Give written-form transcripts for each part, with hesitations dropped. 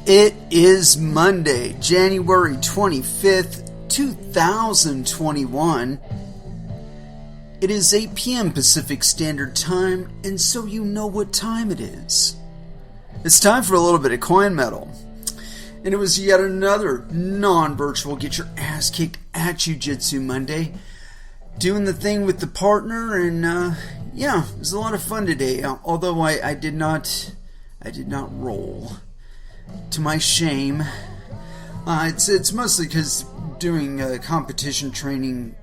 It is Monday, January 25th, 2021. It is 8 p.m. Pacific Standard Time, and so you know what time it is. It's time for a little bit of coin metal. And it was yet another non-virtual get your ass kicked at Jiu-Jitsu Monday. Doing the thing with the partner, and it was a lot of fun today. Although I did not roll. To my shame. It's mostly because doing competition training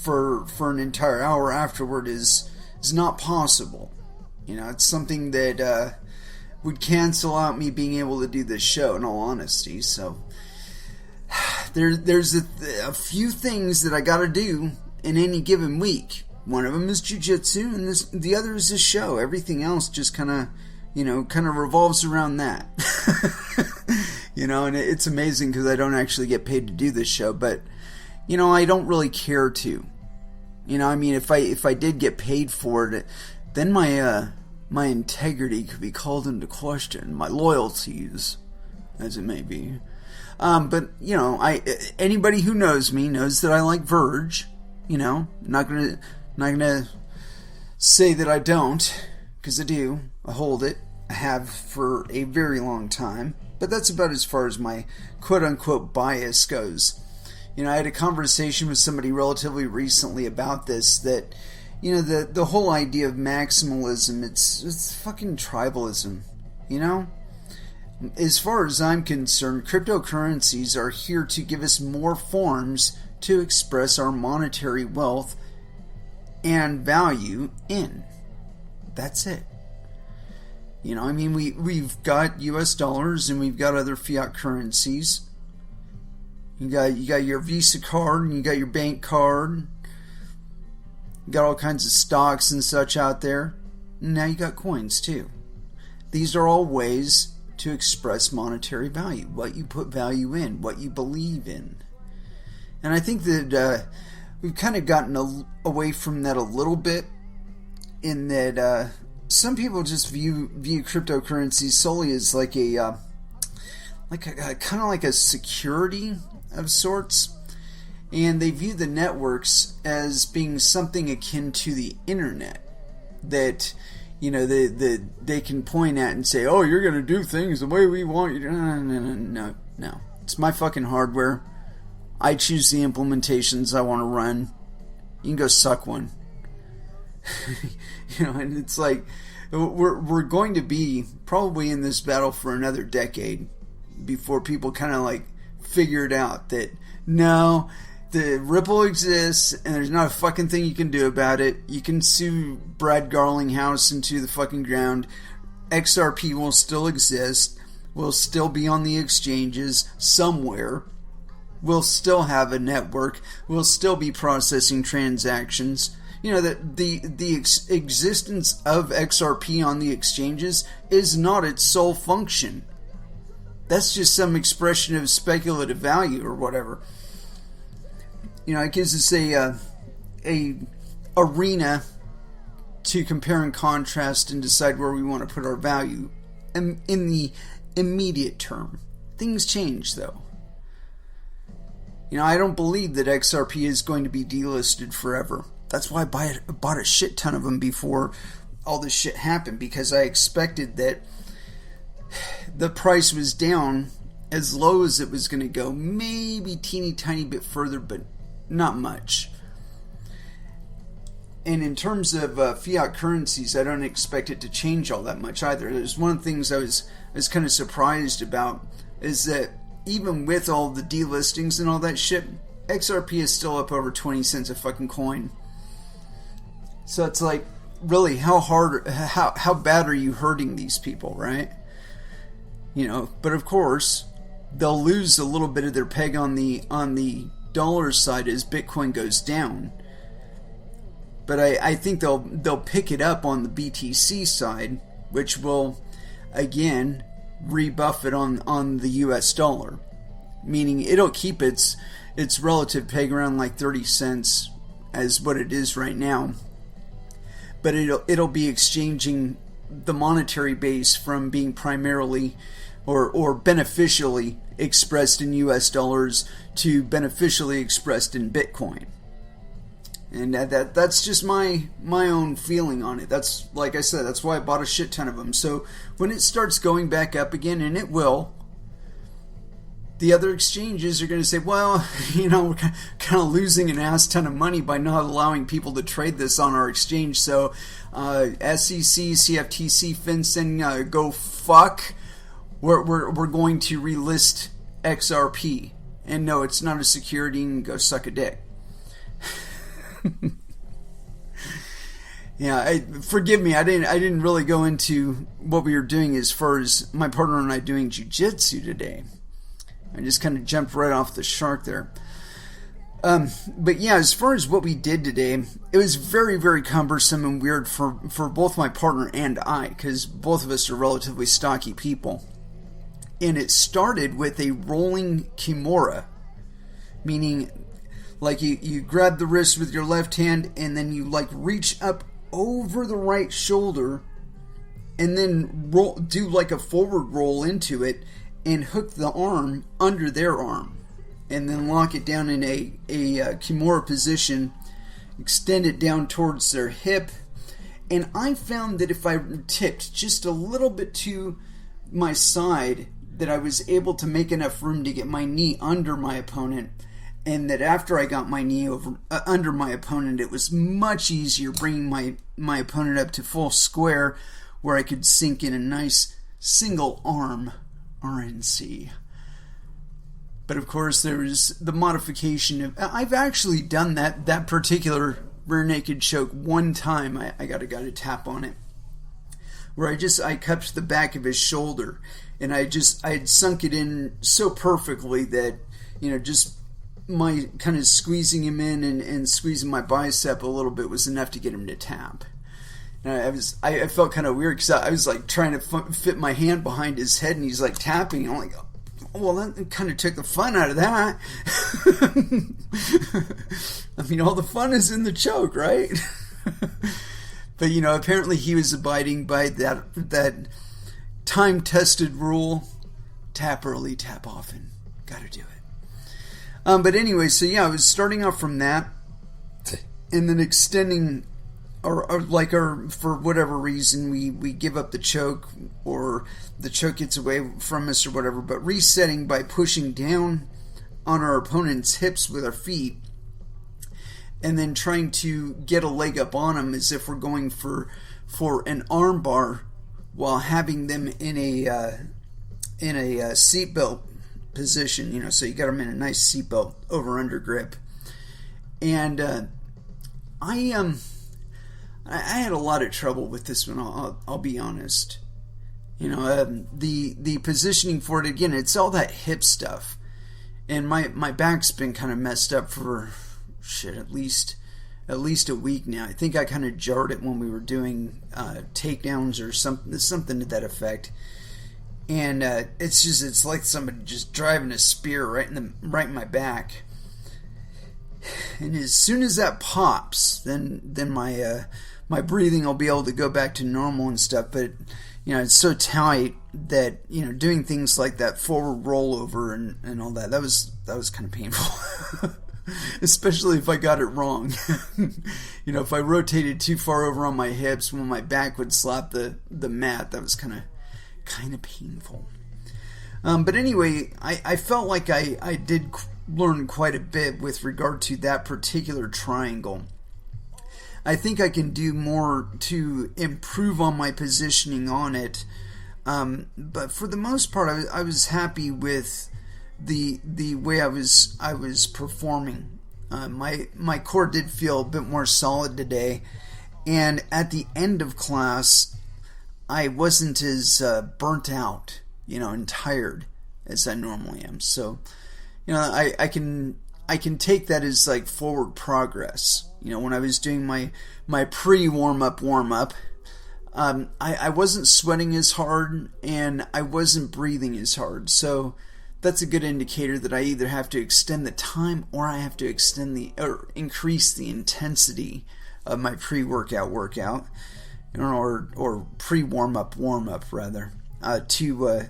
for an entire hour afterward is not possible. You know, it's something that would cancel out me being able to do this show, in all honesty. So there's a few things that I got to do in any given week. One of them is jiu-jitsu, and the other is this show. Everything else just kind of revolves around that. And it's amazing because I don't actually get paid to do this show, but, I don't really care to. If I did get paid for it, then my integrity could be called into question, my loyalties, as it may be. But, anybody who knows me knows that I like Verge. Not gonna say that I don't, because I do. I hold it. I have for a very long time. But that's about as far as my quote-unquote bias goes. I had a conversation with somebody relatively recently about this, that, the whole idea of maximalism, it's fucking tribalism, As far as I'm concerned, cryptocurrencies are here to give us more forms to express our monetary wealth and value in. That's it. We've got US dollars and we've got other fiat currencies. You got your Visa card and you got your bank card. You got all kinds of stocks and such out there. And now you got coins too. These are all ways to express monetary value. What you put value in, what you believe in. And I think that we've kind of gotten away from that a little bit, in that some people just view cryptocurrencies solely as like a kind of like a security of sorts, and they view the networks as being something akin to the internet that they can point at and say, oh, you're going to do things the way we want you to. No. It's my fucking hardware. I choose the implementations I want to run. You can go suck one. And it's like we're going to be probably in this battle for another decade before people kind of like figure it out that no, the Ripple exists and there's not a fucking thing you can do about it. You can sue Brad Garlinghouse into the fucking ground. XRP will still exist. Will still be on the exchanges somewhere. We'll still have a network. We'll still be processing transactions. That the existence of XRP on the exchanges is not its sole function. That's just some expression of speculative value or whatever. It gives us a arena to compare and contrast and decide where we want to put our value in the immediate term. Things change, though. I don't believe that XRP is going to be delisted forever. That's why I bought a shit ton of them before all this shit happened, because I expected that the price was down as low as it was going to go, maybe teeny tiny bit further, but not much. And in terms of fiat currencies, I don't expect it to change all that much either. There's one of the things I was kind of surprised about, is that even with all the delistings and all that shit, XRP is still up over 20 cents a fucking coin. So it's like, really, how bad are you hurting these people, right? But of course, they'll lose a little bit of their peg on the dollar side as Bitcoin goes down. But I think they'll pick it up on the BTC side, which will, again, rebuff it on the US dollar. Meaning it'll keep its relative peg around like 30 cents as what it is right now. But it'll be exchanging the monetary base from being primarily or beneficially expressed in US dollars to beneficially expressed in Bitcoin. And that's just my own feeling on it. That's, like I said, that's why I bought a shit ton of them. So when it starts going back up again, and it will, the other exchanges are going to say, well, we're kind of losing an ass ton of money by not allowing people to trade this on our exchange. So SEC, CFTC, FinCEN, go fuck. We're going to relist XRP. And no, it's not a security, and go suck a dick. Yeah, forgive me. I didn't really go into what we were doing as far as my partner and I doing jiu-jitsu today. I just kind of jumped right off the shark there. But yeah, as far as what we did today, it was very, very cumbersome and weird for both my partner and I, because both of us are relatively stocky people. And it started with a rolling kimura, meaning like you grab the wrist with your left hand and then you like reach up over the right shoulder and then do like a forward roll into it and hook the arm under their arm and then lock it down in a kimura position, extend it down towards their hip. And I found that if I tipped just a little bit to my side, that I was able to make enough room to get my knee under my opponent, and that after I got my knee under my opponent, it was much easier bringing my opponent up to full square, where I could sink in a nice single arm RNC. But of course, there's the modification of... I've actually done that particular rear naked choke one time. I got a guy to tap on it, where I cupped the back of his shoulder, and I had sunk it in so perfectly that, just my kind of squeezing him in and squeezing my bicep a little bit was enough to get him to tap. And I felt kind of weird because I was like trying to fit my hand behind his head and he's like tapping, and I'm like, well, that kind of took the fun out of that. I mean, all the fun is in the choke, right? But apparently he was abiding by that time-tested rule: tap early, tap often. Got to do it. But anyway, so yeah, I was starting off from that, and then extending, or for whatever reason we give up the choke, or the choke gets away from us or whatever, but resetting by pushing down on our opponent's hips with our feet, and then trying to get a leg up on them as if we're going for an arm bar, while having them in a seatbelt position, so you got them in a nice seatbelt over under grip. And I had a lot of trouble with this one. I'll be honest. The positioning for it, again, it's all that hip stuff, and my back's been kind of messed up for at least a week now. I think I kind of jarred it when we were doing takedowns or something to that effect. And it's like somebody just driving a spear right in my back. And as soon as that pops, then my breathing will be able to go back to normal and stuff. But it's so tight that doing things like that forward rollover and all that was kind of painful. Especially if I got it wrong. If I rotated too far over on my hips when my back would slap the mat, that was kind of painful. But anyway, I felt like I did learn quite a bit with regard to that particular triangle. I think I can do more to improve on my positioning on it. But for the most part, I was happy with the way I was performing. My core did feel a bit more solid today, and at the end of class, I wasn't as burnt out, and tired as I normally am. So, I can take that as like forward progress. When I was doing my pre-warm up, I wasn't sweating as hard and I wasn't breathing as hard. So that's a good indicator that I either have to extend the time or I have to increase the intensity of my pre-workout or pre-warm up rather, to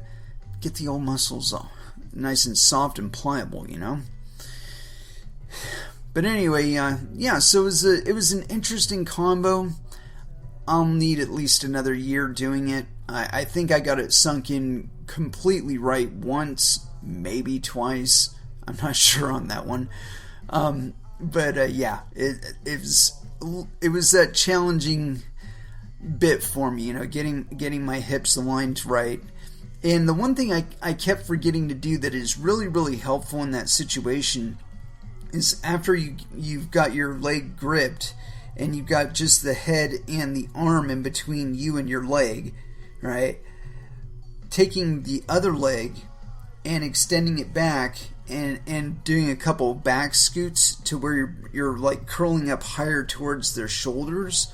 get the old muscles all nice and soft and pliable, you know. But anyway, yeah. So it was an interesting combo. I'll need at least another year doing it. I think I got it sunk in completely right once, maybe twice. I'm not sure on that one. But yeah, it was that challenging bit for me, you know, getting my hips aligned right. And the one thing I kept forgetting to do that is really, really helpful in that situation is after you've got your leg gripped and you've got just the head and the arm in between you and your leg, right? Taking the other leg and extending it back and doing a couple back scoots to where you're like curling up higher towards their shoulders.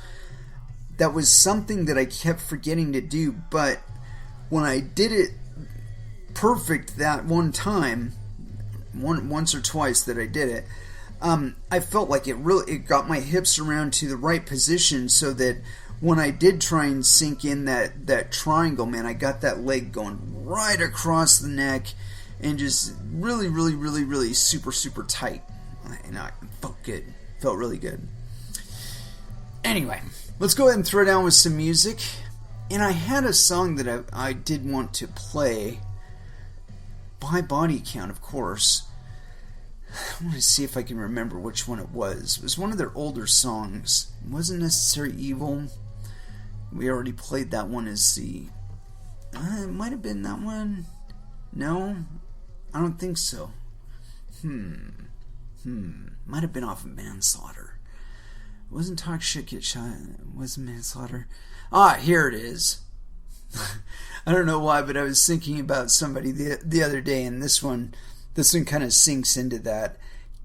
That was something that I kept forgetting to do, but when I did it perfect that one time, once or twice that I did it, I felt like it got my hips around to the right position so that when I did try and sink in that triangle, man, I got that leg going right across the neck and just really, really, really, really super, super tight. And I felt good. Felt really good. Anyway, let's go ahead and throw down with some music. And I had a song that I did want to play by Body Count, of course. I want to see if I can remember which one it was. It was one of their older songs. It wasn't Necessary Evil. We already played that one as the... it might have been that one. No? I don't think so. Might have been off of Manslaughter. It wasn't Talk Shit Get Shot. It wasn't Manslaughter. Here it is. I don't know why, but I was thinking about somebody the other day, and this one kind of sinks into that.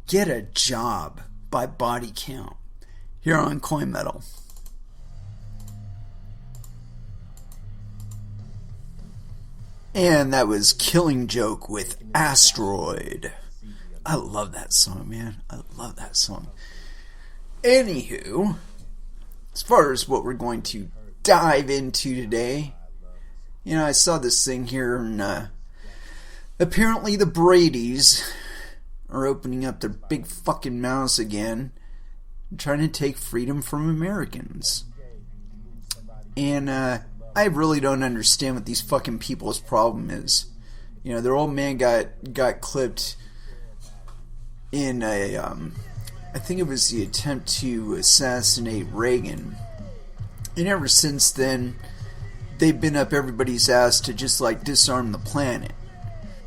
Get a Job by Body Count here on Coin Metal. And that was Killing Joke with Asteroid. I love that song, man. I love that song. Anywho, as far as what we're going to dive into today, you know, I saw this thing here, and apparently the Bradys are opening up their big fucking mouths again, trying to take freedom from Americans. And I really don't understand what these fucking people's problem is. You know, their old man got clipped in a I think it was the attempt to assassinate Reagan. And ever since then, they've been up everybody's ass to just like disarm the planet.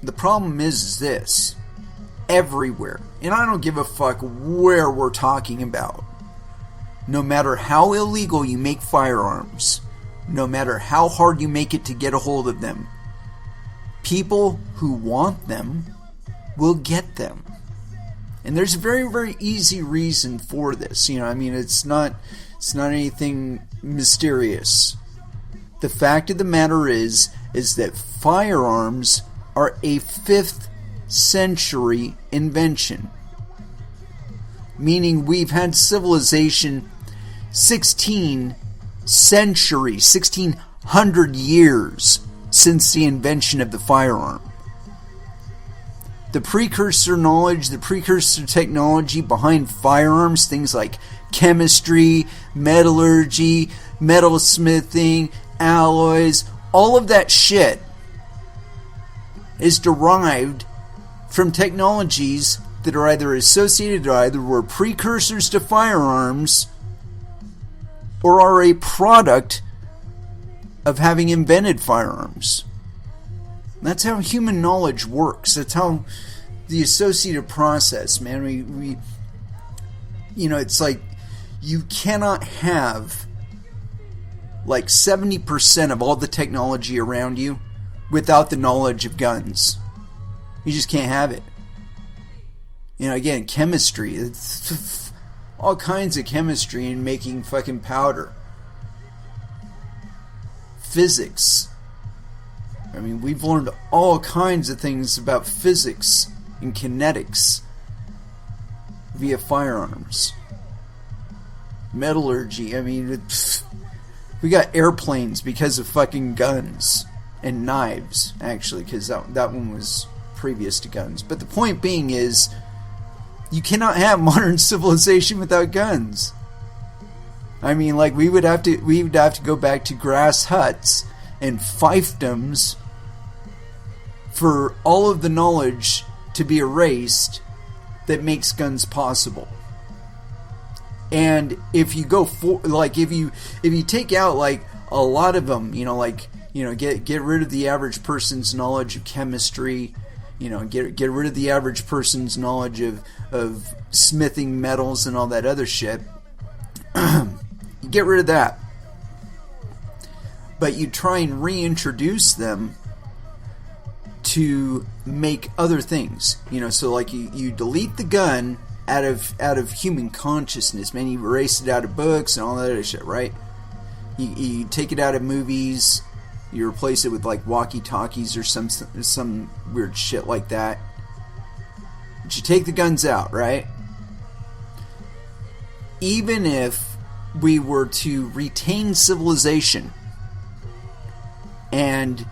The problem is this. Everywhere. And I don't give a fuck where we're talking about. No matter how illegal you make firearms, no matter how hard you make it to get a hold of them, people who want them will get them. And there's a very, very easy reason for this. You know, I mean, it's not anything mysterious. The fact of the matter is that firearms are a 5th century invention. Meaning we've had civilization 1600 years since the invention of the firearm. The precursor knowledge, the precursor technology behind firearms, things like chemistry, metallurgy, metalsmithing, alloys, all of that shit is derived from technologies that are either associated or either were precursors to firearms or are a product of having invented firearms. That's how human knowledge works. That's how the associative process, man. We you know, it's like you cannot have like 70% of all the technology around you without the knowledge of guns. You just can't have it. You know, again, chemistry. It's all kinds of chemistry in making fucking powder. Physics. I mean, we've learned all kinds of things about physics and kinetics via firearms. Metallurgy. I mean, we got airplanes because of fucking guns. and knives, actually, because that one was previous to guns. But the point being is, you cannot have modern civilization without guns. I mean, like, we would have to go back to grass huts and fiefdoms for all of the knowledge to be erased that makes guns possible. And if you go for, like, if you take out, like, a lot of them, get rid of the average person's knowledge of chemistry, get rid of the average person's knowledge of smithing metals and all that other shit. Get rid of that. But you try and reintroduce them to make other things. So like you delete the gun out of human consciousness, man. You erase it out of books and all that other shit, right? You take it out of movies. You replace it with like walkie-talkies or some weird shit like that. But you take the guns out, right? Even if we were to retain civilization and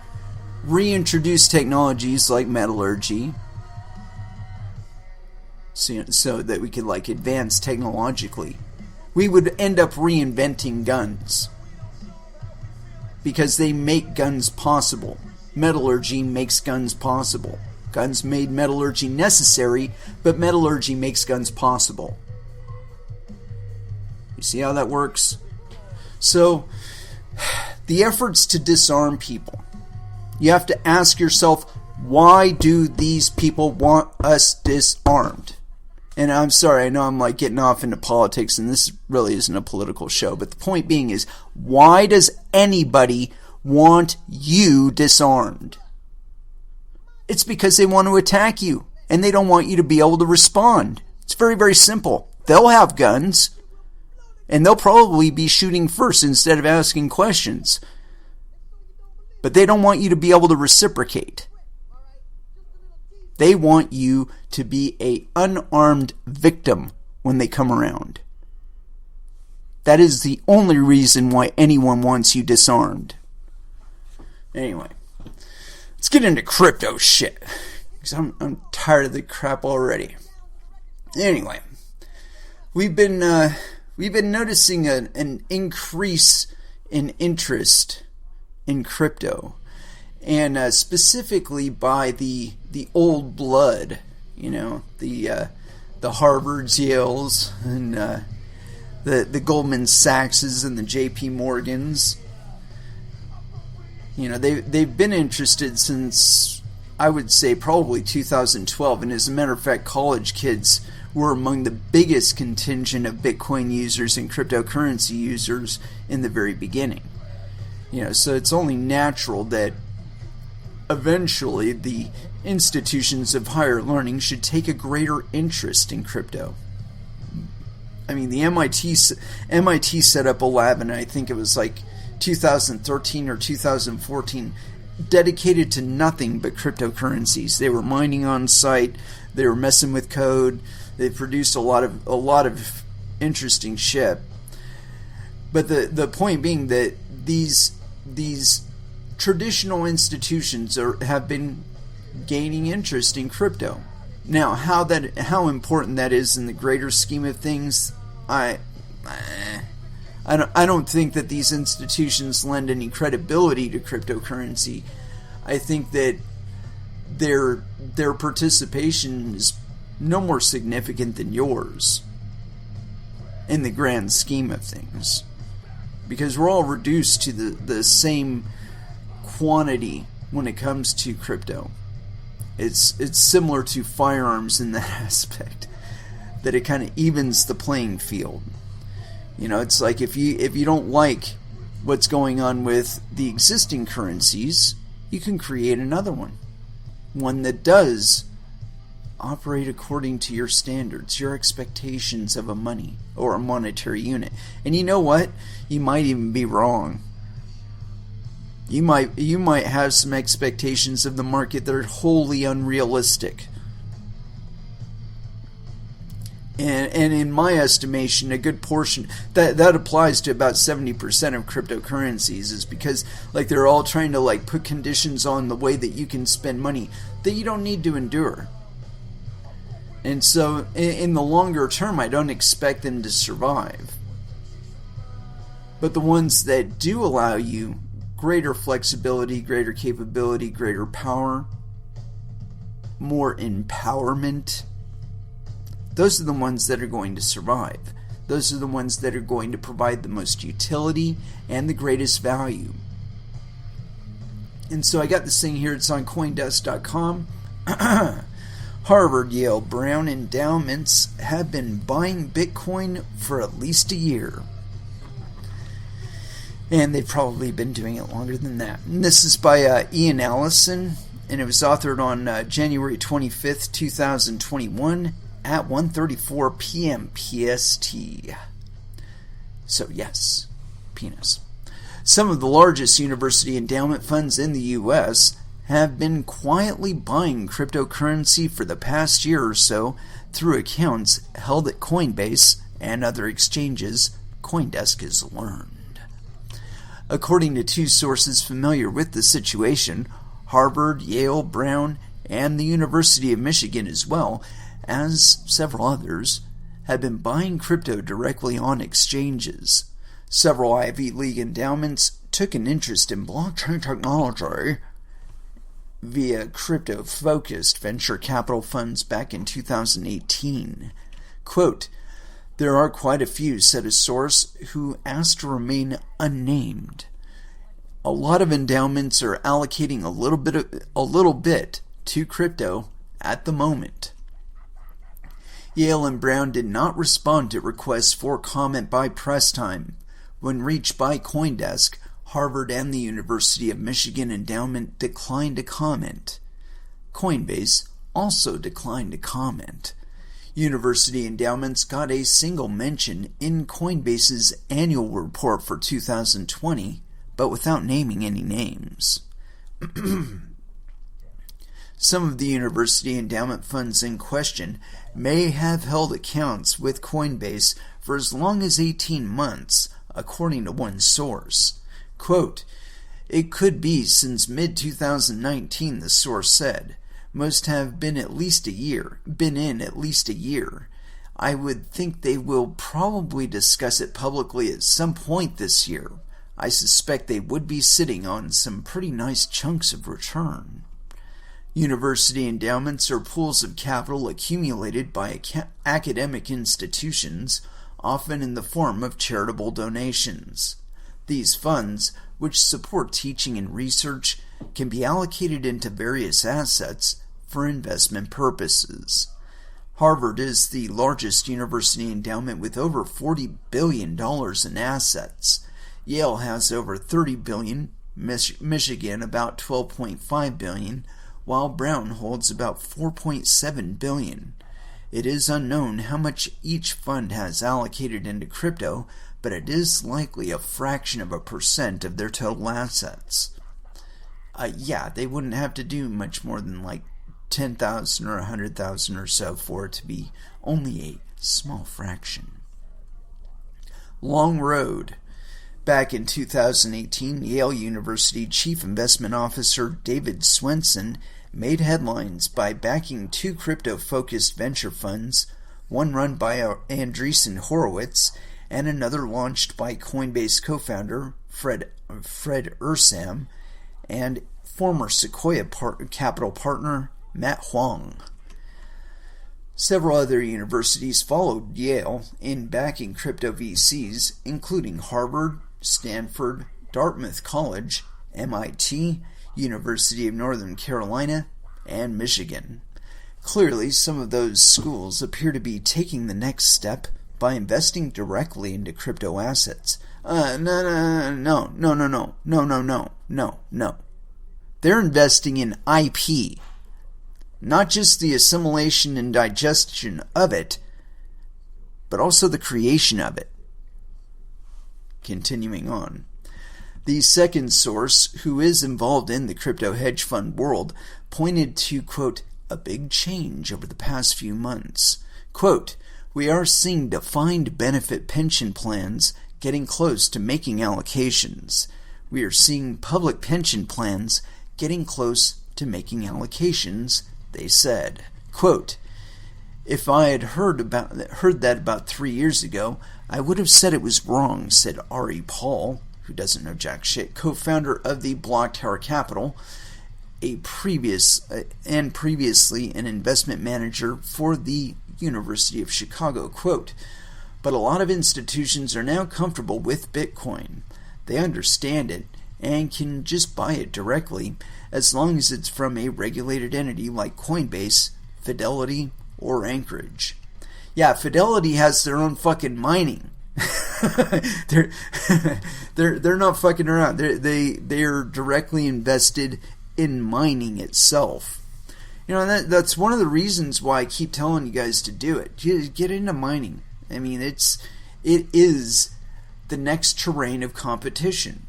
reintroduce technologies like metallurgy, so that we could like advance technologically, we would end up reinventing guns. Because they make guns possible. Metallurgy makes guns possible. Guns made metallurgy necessary, but metallurgy makes guns possible. You see how that works? So, the efforts to disarm people. You have to ask yourself, why do these people want us disarmed? And I'm sorry, I know I'm like getting off into politics, and this really isn't a political show, but the point being is, why does anybody want you disarmed? It's because they want to attack you, and they don't want you to be able to respond. It's very, very simple. They'll have guns, and they'll probably be shooting first instead of asking questions. But they don't want you to be able to reciprocate. They want you to be an unarmed victim when they come around. That is the only reason why anyone wants you disarmed. Anyway, let's get into crypto shit, because I'm tired of the crap already. Anyway, we've been noticing an increase in interest in crypto. And specifically by the old blood, the Harvards, Yales, and the Goldman Sachses and the J.P. Morgans. They've been interested since, I would say, probably 2012. And as a matter of fact, college kids were among the biggest contingent of Bitcoin users and cryptocurrency users in the very beginning. So it's only natural that eventually the institutions of higher learning should take a greater interest in crypto. I mean, the MIT set up a lab, and I think it was like 2013 or 2014, dedicated to nothing but cryptocurrencies. They were mining on site. They were messing with code. They produced a lot of interesting shit. But the point being that these traditional institutions have been gaining interest in crypto. Now, how important that is in the greater scheme of things, I don't think that these institutions lend any credibility to cryptocurrency. I think that their participation is no more significant than yours in the grand scheme of things, because we're all reduced to the same quantity when it comes to crypto. It's similar to firearms in that aspect, that it kind of evens the playing field. It's like if you don't like what's going on with the existing currencies, you can create another one that does operate according to your standards, your expectations of a money or a monetary unit. And you know what? You might even be wrong. You might have some expectations of the market that are wholly unrealistic. And in my estimation, a good portion, that applies to about 70% of cryptocurrencies, is because like they're all trying to like put conditions on the way that you can spend money that you don't need to endure. And so in the longer term, I don't expect them to survive. But the ones that do allow you greater flexibility, greater capability, greater power, more empowerment, those are the ones that are going to survive. Those are the ones that are going to provide the most utility and the greatest value. And so I got this thing here. It's on CoinDesk.com. Harvard, Yale, Brown endowments have been buying Bitcoin for at least a year. And they've probably been doing it longer than that. And this is by Ian Allison, and it was authored on January 25th, 2021 at 1:34 p.m. PST. So yes, penis. Some of the largest university endowment funds in the U.S. have been quietly buying cryptocurrency for the past year or so through accounts held at Coinbase and other exchanges, CoinDesk has learned. According to two sources familiar with the situation, Harvard, Yale, Brown, and the University of Michigan, as well as several others, have been buying crypto directly on exchanges. Several Ivy League endowments took an interest in blockchain technology via crypto-focused venture capital funds back in 2018. Quote, "There are quite a few," said a source who asked to remain unnamed. "A lot of endowments are allocating a little bit to crypto at the moment." Yale and Brown did not respond to requests for comment by press time. When reached by CoinDesk, Harvard and the University of Michigan endowment declined to comment. Coinbase also declined to comment. University endowments got a single mention in Coinbase's annual report for 2020, but without naming any names. Some of the university endowment funds in question may have held accounts with Coinbase for as long as 18 months, according to one source. Quote, "It could be since mid-2019, the source said. Most have been in at least a year. I would think they will probably discuss it publicly at some point this year. I suspect they would be sitting on some pretty nice chunks of return." University endowments are pools of capital accumulated by academic institutions, often in the form of charitable donations. These funds, which support teaching and research, can be allocated into various assets for investment purposes. Harvard is the largest university endowment with over $40 billion in assets. Yale has over $30 billion, Michigan about $12.5 billion, while Brown holds about $4.7 billion. It is unknown how much each fund has allocated into crypto, but it is likely a fraction of a percent of their total assets. They wouldn't have to do much more than like 10,000 or 100,000 or so for it to be only a small fraction. Long road. Back in 2018, Yale University Chief Investment Officer David Swenson made headlines by backing two crypto-focused venture funds, one run by Andreessen Horowitz and another launched by Coinbase co-founder Fred Ursam and former Sequoia Capital partner Matt Huang. Several other universities followed Yale in backing crypto VCs, including Harvard, Stanford, Dartmouth College, MIT, University of Northern Carolina, and Michigan. Clearly, some of those schools appear to be taking the next step by investing directly into crypto assets. No. They're investing in IP. Not just the assimilation and digestion of it, but also the creation of it. Continuing on. The second source, who is involved in the crypto hedge fund world, pointed to, quote, "a big change over the past few months." Quote, We are seeing defined benefit pension plans getting close to making allocations. We are seeing public pension plans getting close to making allocations, they said. Quote, "If I had heard that about 3 years ago, I would have said it was wrong," said Ari Paul, who doesn't know jack shit, co-founder of the Block Tower Capital, previously an investment manager for the University of Chicago. Quote, "But a lot of institutions are now comfortable with Bitcoin. They understand it and can just buy it directly as long as it's from a regulated entity like Coinbase, Fidelity, or Anchorage." Yeah, Fidelity has their own fucking mining. they're not fucking around. They're directly invested in mining itself. You know, that's one of the reasons why I keep telling you guys to do it. Get into mining. I mean, it is the next terrain of competition.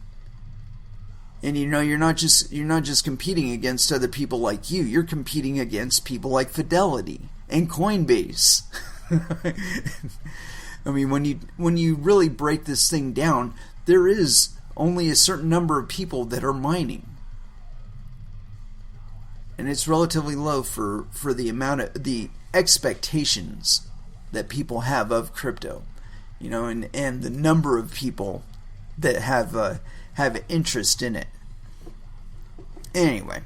And you know, you're not just competing against other people like you. You're competing against people like Fidelity and Coinbase. I mean, when you really break this thing down, there is only a certain number of people that are mining. And it's relatively low for the amount of the expectations that people have of crypto, you know, and the number of people that have interest in it. Anyway,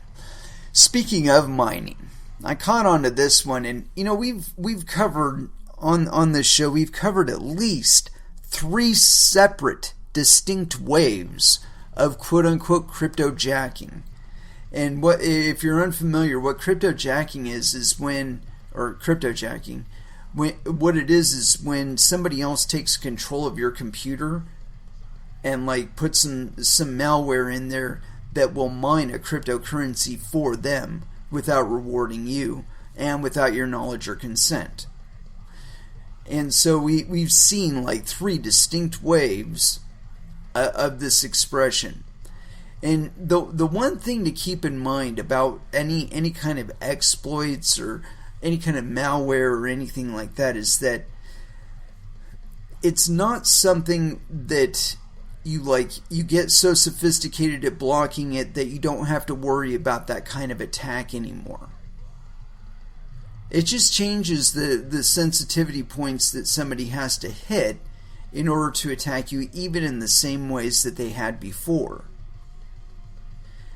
speaking of mining, I caught on to this one, and you know, we've covered on this show, we've covered at least 3 separate distinct waves of quote unquote crypto jacking. And what, if you're unfamiliar, what cryptojacking is when, or cryptojacking, what it is when somebody else takes control of your computer and like puts some malware in there that will mine a cryptocurrency for them without rewarding you and without your knowledge or consent. And so we've seen like 3 distinct waves of this expression. And the one thing to keep in mind about any kind of exploits or any kind of malware or anything like that is that it's not something that you get so sophisticated at blocking it that you don't have to worry about that kind of attack anymore. It just changes the sensitivity points that somebody has to hit in order to attack you, even in the same ways that they had before.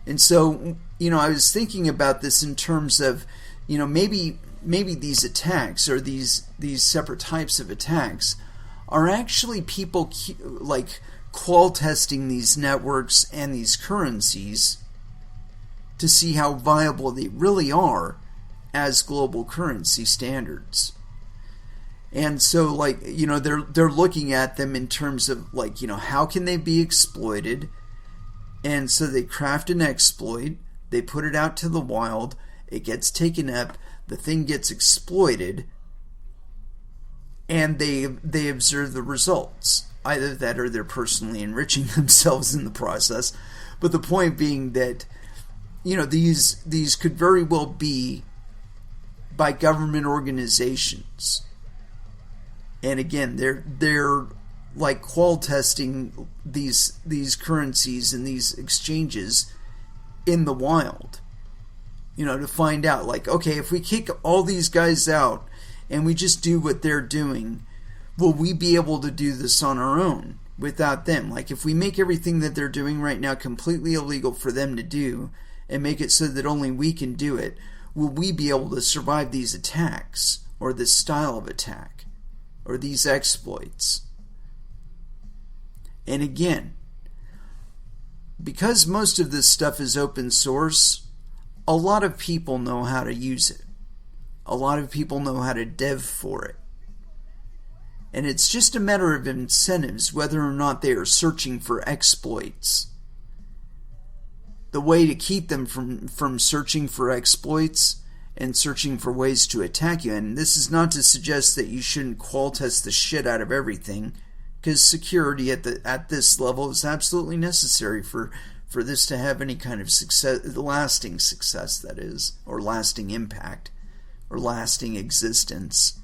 And so, you know, I was thinking about this in terms of, you know, maybe these attacks or these separate types of attacks are actually people like qual testing these networks and these currencies to see how viable they really are as global currency standards. And so, like, you know, they're looking at them in terms of, like, you know, how can they be exploited? And so they craft an exploit, they put it out to the wild, it gets taken up, the thing gets exploited, and they observe the results. Either that or they're personally enriching themselves in the process. But the point being that, you know, these could very well be by government organizations. And again, they're like qual testing these currencies and these exchanges in the wild. You know, to find out, like, okay, if we kick all these guys out and we just do what they're doing, will we be able to do this on our own without them? Like, if we make everything that they're doing right now completely illegal for them to do and make it so that only we can do it, will we be able to survive these attacks or this style of attack or these exploits? And again, because most of this stuff is open source, a lot of people know how to use it. A lot of people know how to dev for it. And it's just a matter of incentives, whether or not they are searching for exploits. The way to keep them from searching for exploits and searching for ways to attack you, and this is not to suggest that you shouldn't qual test the shit out of everything, because security at this level is absolutely necessary for this to have any kind of success, lasting success, that is, or lasting impact, or lasting existence.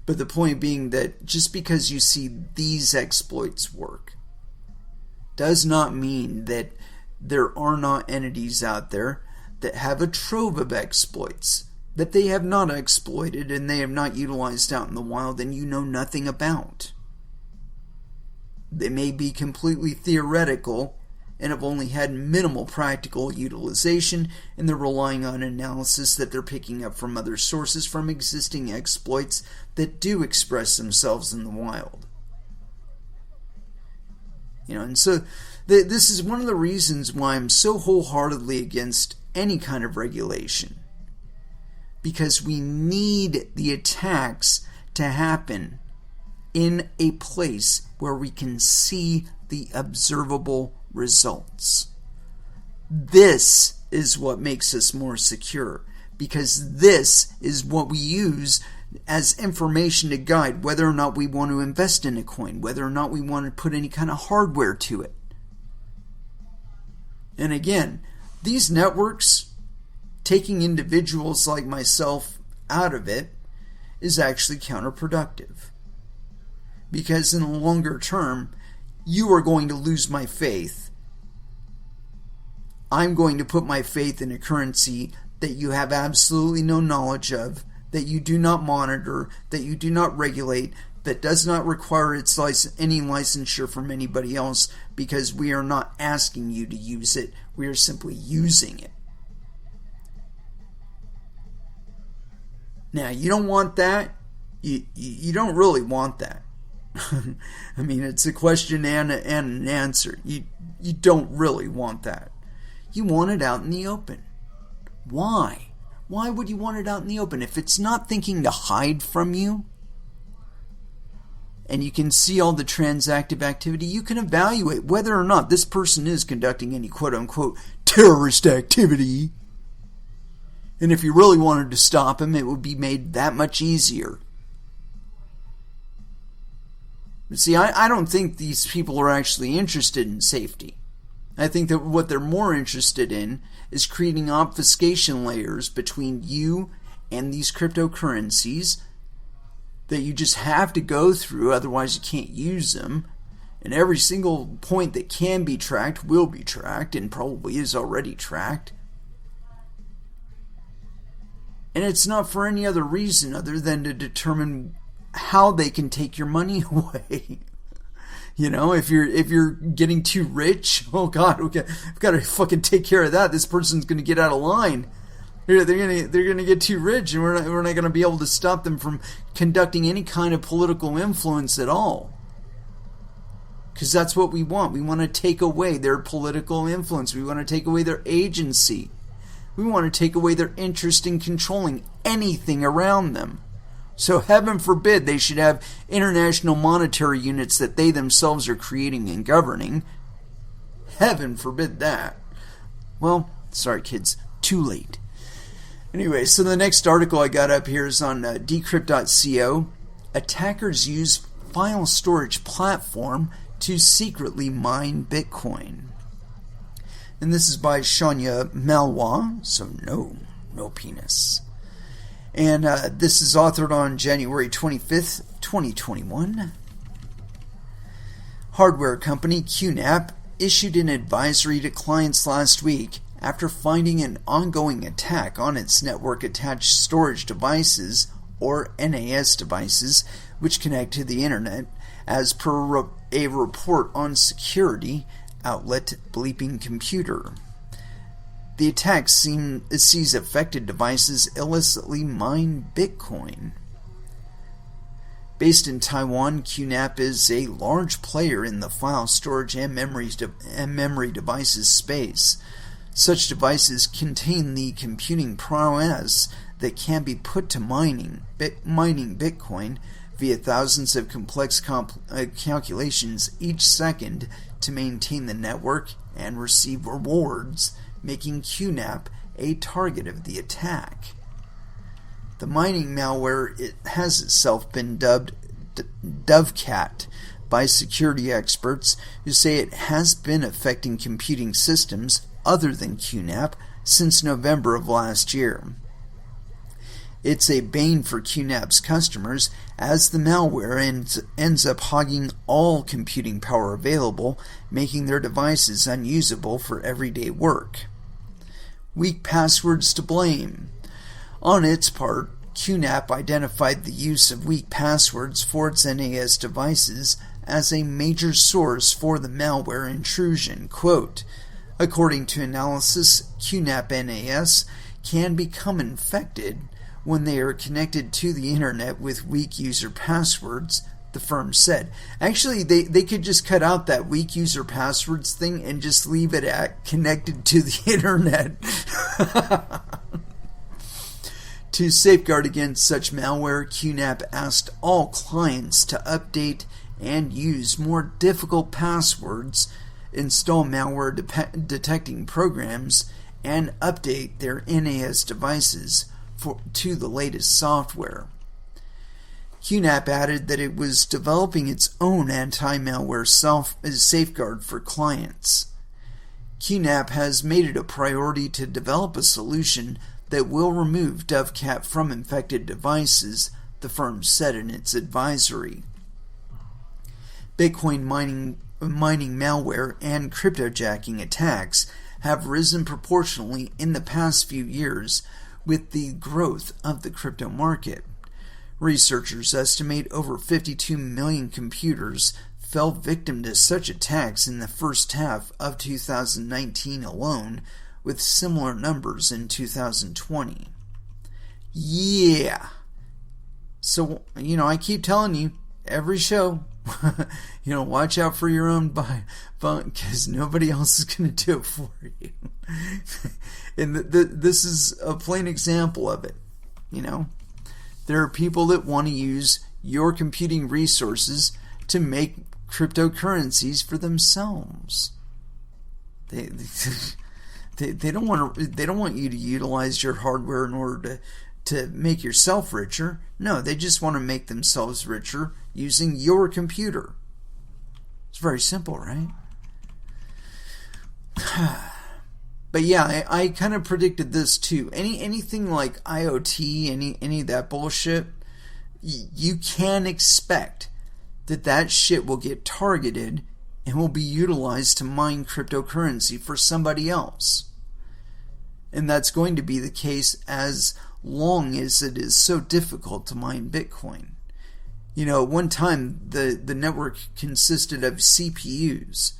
But the point being that just because you see these exploits work does not mean that there are not entities out there that have a trove of exploits that they have not exploited and they have not utilized out in the wild and you know nothing about. They may be completely theoretical and have only had minimal practical utilization, and they're relying on analysis that they're picking up from other sources from existing exploits that do express themselves in the wild. And so this is one of the reasons why I'm so wholeheartedly against any kind of regulation. Because we need the attacks to happen in a place where we can see the observable results. This is what makes us more secure, because this is what we use as information to guide whether or not we want to invest in a coin, whether or not we want to put any kind of hardware to it. And again, these networks, taking individuals like myself out of it, is actually counterproductive. Because in the longer term, you are going to lose my faith. I'm going to put my faith in a currency that you have absolutely no knowledge of, that you do not monitor, that you do not regulate, that does not require any licensure from anybody else, because we are not asking you to use it. We are simply using it. Now, you don't want that. You don't really want that. I mean, it's a question and an answer. You don't really want that. You want it out in the open. Why? Why would you want it out in the open? If it's not thinking to hide from you, and you can see all the transactive activity, you can evaluate whether or not this person is conducting any quote-unquote terrorist activity. And if you really wanted to stop him, it would be made that much easier. But see, I don't think these people are actually interested in safety. I think that what they're more interested in is creating obfuscation layers between you and these cryptocurrencies that you just have to go through, otherwise you can't use them. And every single point that can be tracked will be tracked, and probably is already tracked. And it's not for any other reason other than to determine how they can take your money away. If you're getting too rich, oh God, we've got to fucking take care of that. This person's going to get out of line. They're gonna get too rich, and we're not going to be able to stop them from conducting any kind of political influence at all. Because that's what we want. We want to take away their political influence. We want to take away their agency. We want to take away their interest in controlling anything around them. So heaven forbid they should have international monetary units that they themselves are creating and governing. Heaven forbid that. Well, sorry kids, too late. Anyway, so the next article I got up here is on decrypt.co. Attackers use file storage platform to secretly mine Bitcoin. And this is by Shania Malwa, so no penis. And this is authored on January 25th, 2021. Hardware company QNAP issued an advisory to clients last week after finding an ongoing attack on its network-attached storage devices, or NAS devices, which connect to the internet, as per a report on security outlet Bleeping Computer. The attack sees affected devices illicitly mine Bitcoin. Based in Taiwan, QNAP is a large player in the file storage and memory devices space. Such devices contain the computing prowess that can be put to mining Bitcoin via thousands of complex calculations each second to maintain the network and receive rewards, making QNAP a target of the attack. The mining malware has itself been dubbed Dovecat by security experts who say it has been affecting computing systems other than QNAP since November of last year. It's a bane for QNAP's customers, as the malware ends up hogging all computing power available, making their devices unusable for everyday work. Weak passwords to blame. On its part, QNAP identified the use of weak passwords for its NAS devices as a major source for the malware intrusion. Quote, according to analysis, QNAP NAS can become infected when they are connected to the internet with weak user passwords, the firm said. Actually, they could just cut out that weak user passwords thing and just leave it at connected to the internet. To safeguard against such malware, QNAP asked all clients to update and use more difficult passwords, install malware detecting programs, and update their NAS devices to the latest software. QNAP added that it was developing its own anti-malware safeguard for clients. QNAP has made it a priority to develop a solution that will remove Dovecap from infected devices, the firm said in its advisory. Bitcoin mining malware and cryptojacking attacks have risen proportionally in the past few years with the growth of the crypto market. Researchers estimate over 52 million computers fell victim to such attacks in the first half of 2019 alone, with similar numbers in 2020. Yeah. So, I keep telling you, every show, watch out for your own phone, because nobody else is going to do it for you. And this is a plain example of it. There are people that want to use your computing resources to make cryptocurrencies for themselves. They don't want you to utilize your hardware in order to make yourself richer. No, they just want to make themselves richer using your computer. It's very simple, right? But yeah, I kind of predicted this too. Anything like IoT, any of that bullshit, you can expect that shit will get targeted and will be utilized to mine cryptocurrency for somebody else. And that's going to be the case as long as it is so difficult to mine Bitcoin. At one time, the network consisted of CPUs,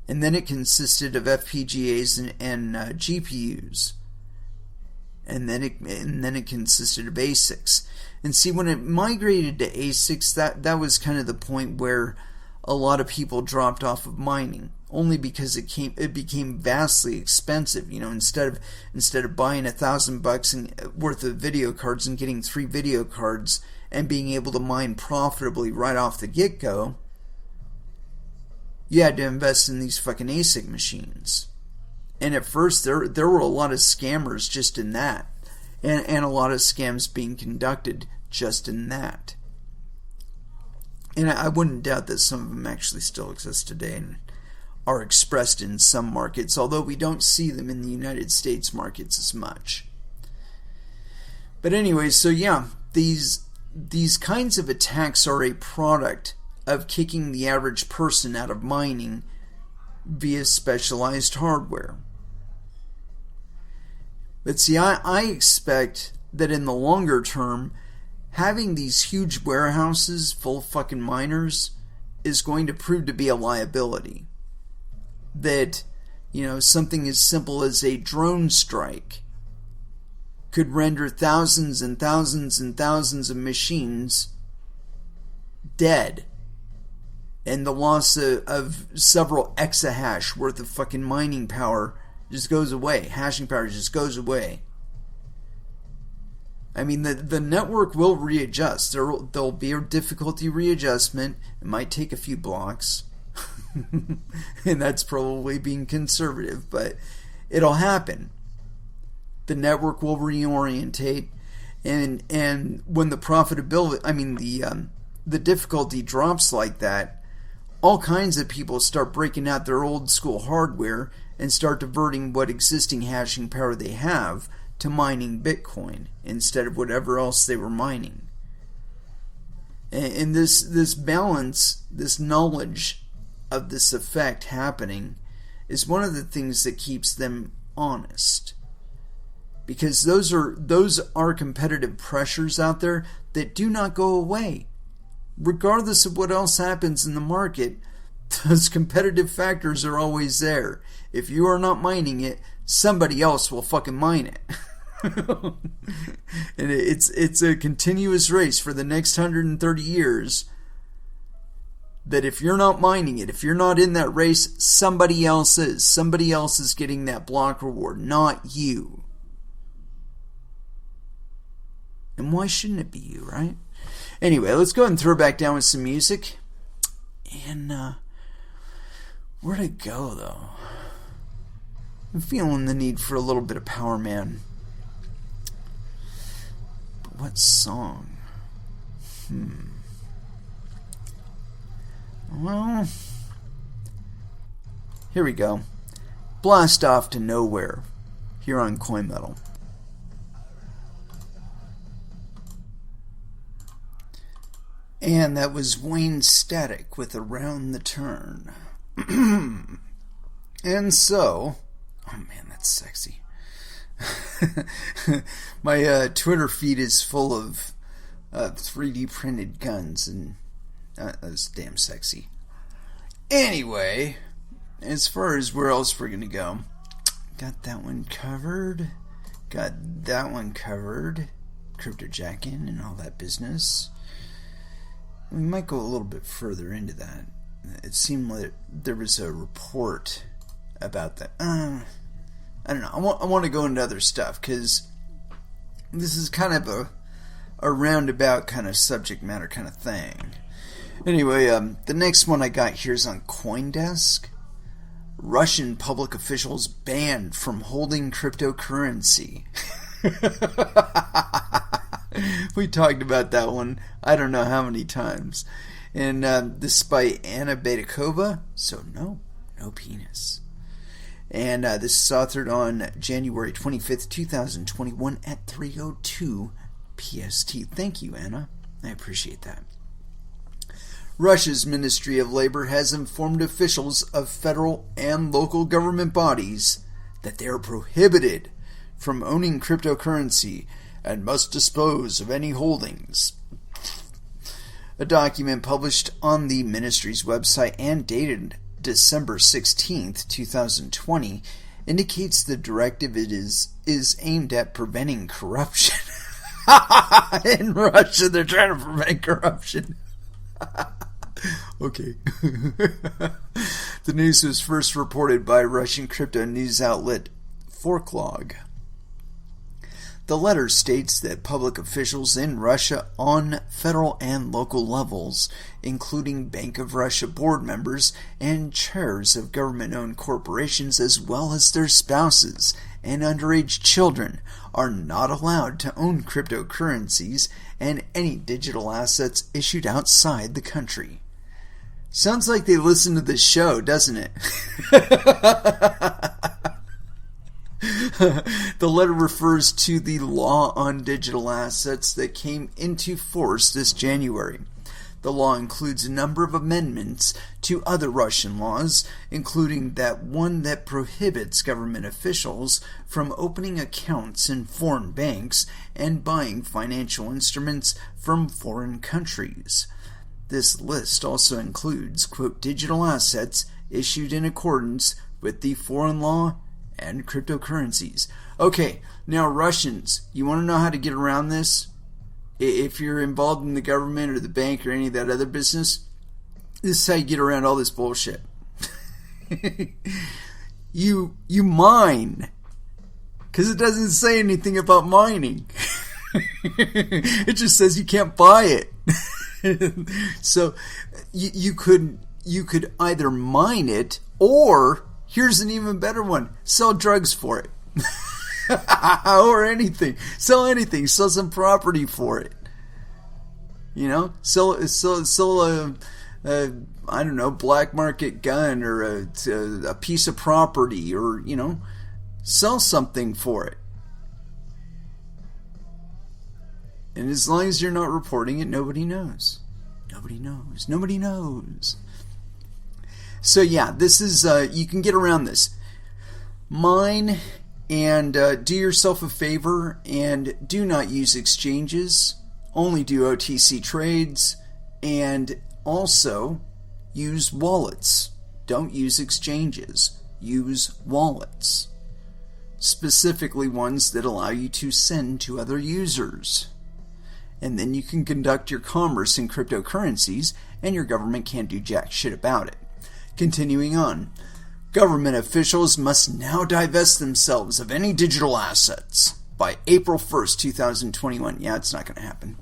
and then it consisted of FPGAs and GPUs, and then it consisted of ASICs. And see, when it migrated to ASICs, that was kind of the point where a lot of people dropped off of mining, only because it became vastly expensive. Instead of buying $1,000 worth of video cards and getting 3 video cards and being able to mine profitably right off the get-go, you had to invest in these fucking ASIC machines. And at first there were a lot of scammers just in that, and a lot of scams being conducted just in that. And I wouldn't doubt that some of them actually still exist today and are expressed in some markets, although we don't see them in the United States markets as much. But anyway, so yeah, these kinds of attacks are a product of kicking the average person out of mining via specialized hardware. But see, I expect that in the longer term, having these huge warehouses full of fucking miners is going to prove to be a liability. That, something as simple as a drone strike could render thousands and thousands and thousands of machines dead. And the loss of several exahash worth of fucking mining power just goes away. Hashing power just goes away. I mean, the network will readjust. There'll be a difficulty readjustment. It might take a few blocks. And that's probably being conservative, but it'll happen. The network will reorientate, and when the profitability, the difficulty drops like that, all kinds of people start breaking out their old school hardware and start diverting what existing hashing power they have to mining Bitcoin instead of whatever else they were mining. And this balance, this knowledge of this effect happening is one of the things that keeps them honest. Because those are competitive pressures out there that do not go away. Regardless of what else happens in the market, those competitive factors are always there. If you are not mining it, somebody else will fucking mine it. And it's a continuous race for the next 130 years, that if you're not mining it, if you're not in that race, somebody else is. Somebody else is getting that block reward, not you. And why shouldn't it be you, right? Anyway, let's go ahead and throw back down with some music. And where'd it go, though? I'm feeling the need for a little bit of Power Man. But what song? Well, here we go. Blast Off to Nowhere here on Coin Metal. And that was Wayne Static with Around the Turn. And so, oh man, that's sexy. My Twitter feed is full of 3D printed guns, and that's damn sexy. Anyway, as far as where else we're gonna go, got that one covered. Got that one covered. Cryptojacking and all that business. We might go a little bit further into that. It seemed like there was a report about that. I don't know. I want to go into other stuff, because this is kind of a roundabout kind of subject matter kind of thing. Anyway, the next one I got here is on CoinDesk. Russian public officials banned from holding cryptocurrency. We talked about that one I don't know how many times. And this is by Anna Baydakova, so no penis. And this is authored on January 25th, 2021 at 3:02 PST. Thank you, Anna. I appreciate that. Russia's Ministry of Labor has informed officials of federal and local government bodies that they are prohibited from owning cryptocurrency and must dispose of any holdings. A document published on the ministry's website and dated December 16th, 2020 indicates the directive is aimed at preventing corruption. In Russia, they're trying to prevent corruption. Okay. The news was first reported by Russian crypto news outlet Forklog. The letter states that public officials in Russia on federal and local levels, including Bank of Russia board members and chairs of government-owned corporations, as well as their spouses and underage children, are not allowed to own cryptocurrencies and any digital assets issued outside the country. Sounds like they listen to this show, doesn't it? The letter refers to the law on digital assets that came into force this January. The law includes a number of amendments to other Russian laws, including that one that prohibits government officials from opening accounts in foreign banks and buying financial instruments from foreign countries. This list also includes, quote, digital assets issued in accordance with the foreign law and cryptocurrencies. Okay, now Russians, you want to know how to get around this? If you're involved in the government or the bank or any of that other business, this is how you get around all this bullshit. You mine, because it doesn't say anything about mining. It just says you can't buy it. So you could either mine it, or here's an even better one: sell drugs for it. Or anything. Sell anything. Sell some property for it. You know? Sell a I don't know, black market gun, or a piece of property, or, you know, sell something for it. And as long as you're not reporting it, nobody knows. Nobody knows. Nobody knows. So yeah, this is, you can get around this. Mine, and do yourself a favor and do not use exchanges. Only do OTC trades, and also use wallets. Don't use exchanges. Use wallets. Specifically ones that allow you to send to other users. And then you can conduct your commerce in cryptocurrencies, and your government can't do jack shit about it. Continuing on. Government officials must now divest themselves of any digital assets by April 1st, 2021. Yeah, it's not going to happen.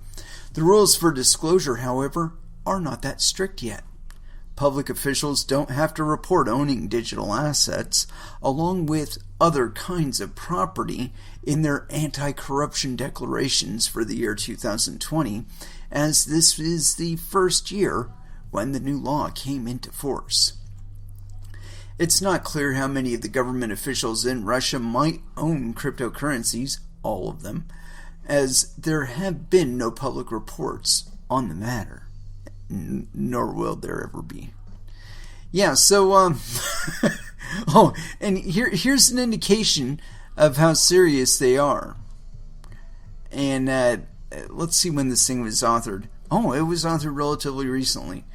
The rules for disclosure, however, are not that strict yet. Public officials don't have to report owning digital assets, along with other kinds of property, in their anti-corruption declarations for the year 2020, as this is the first year when the new law came into force. It's not clear how many of the government officials in Russia might own cryptocurrencies, all of them, as there have been no public reports on the matter, nor will there ever be. Yeah, so, oh, and here's an indication of how serious they are. And let's see when this thing was authored. Oh, it was authored relatively recently.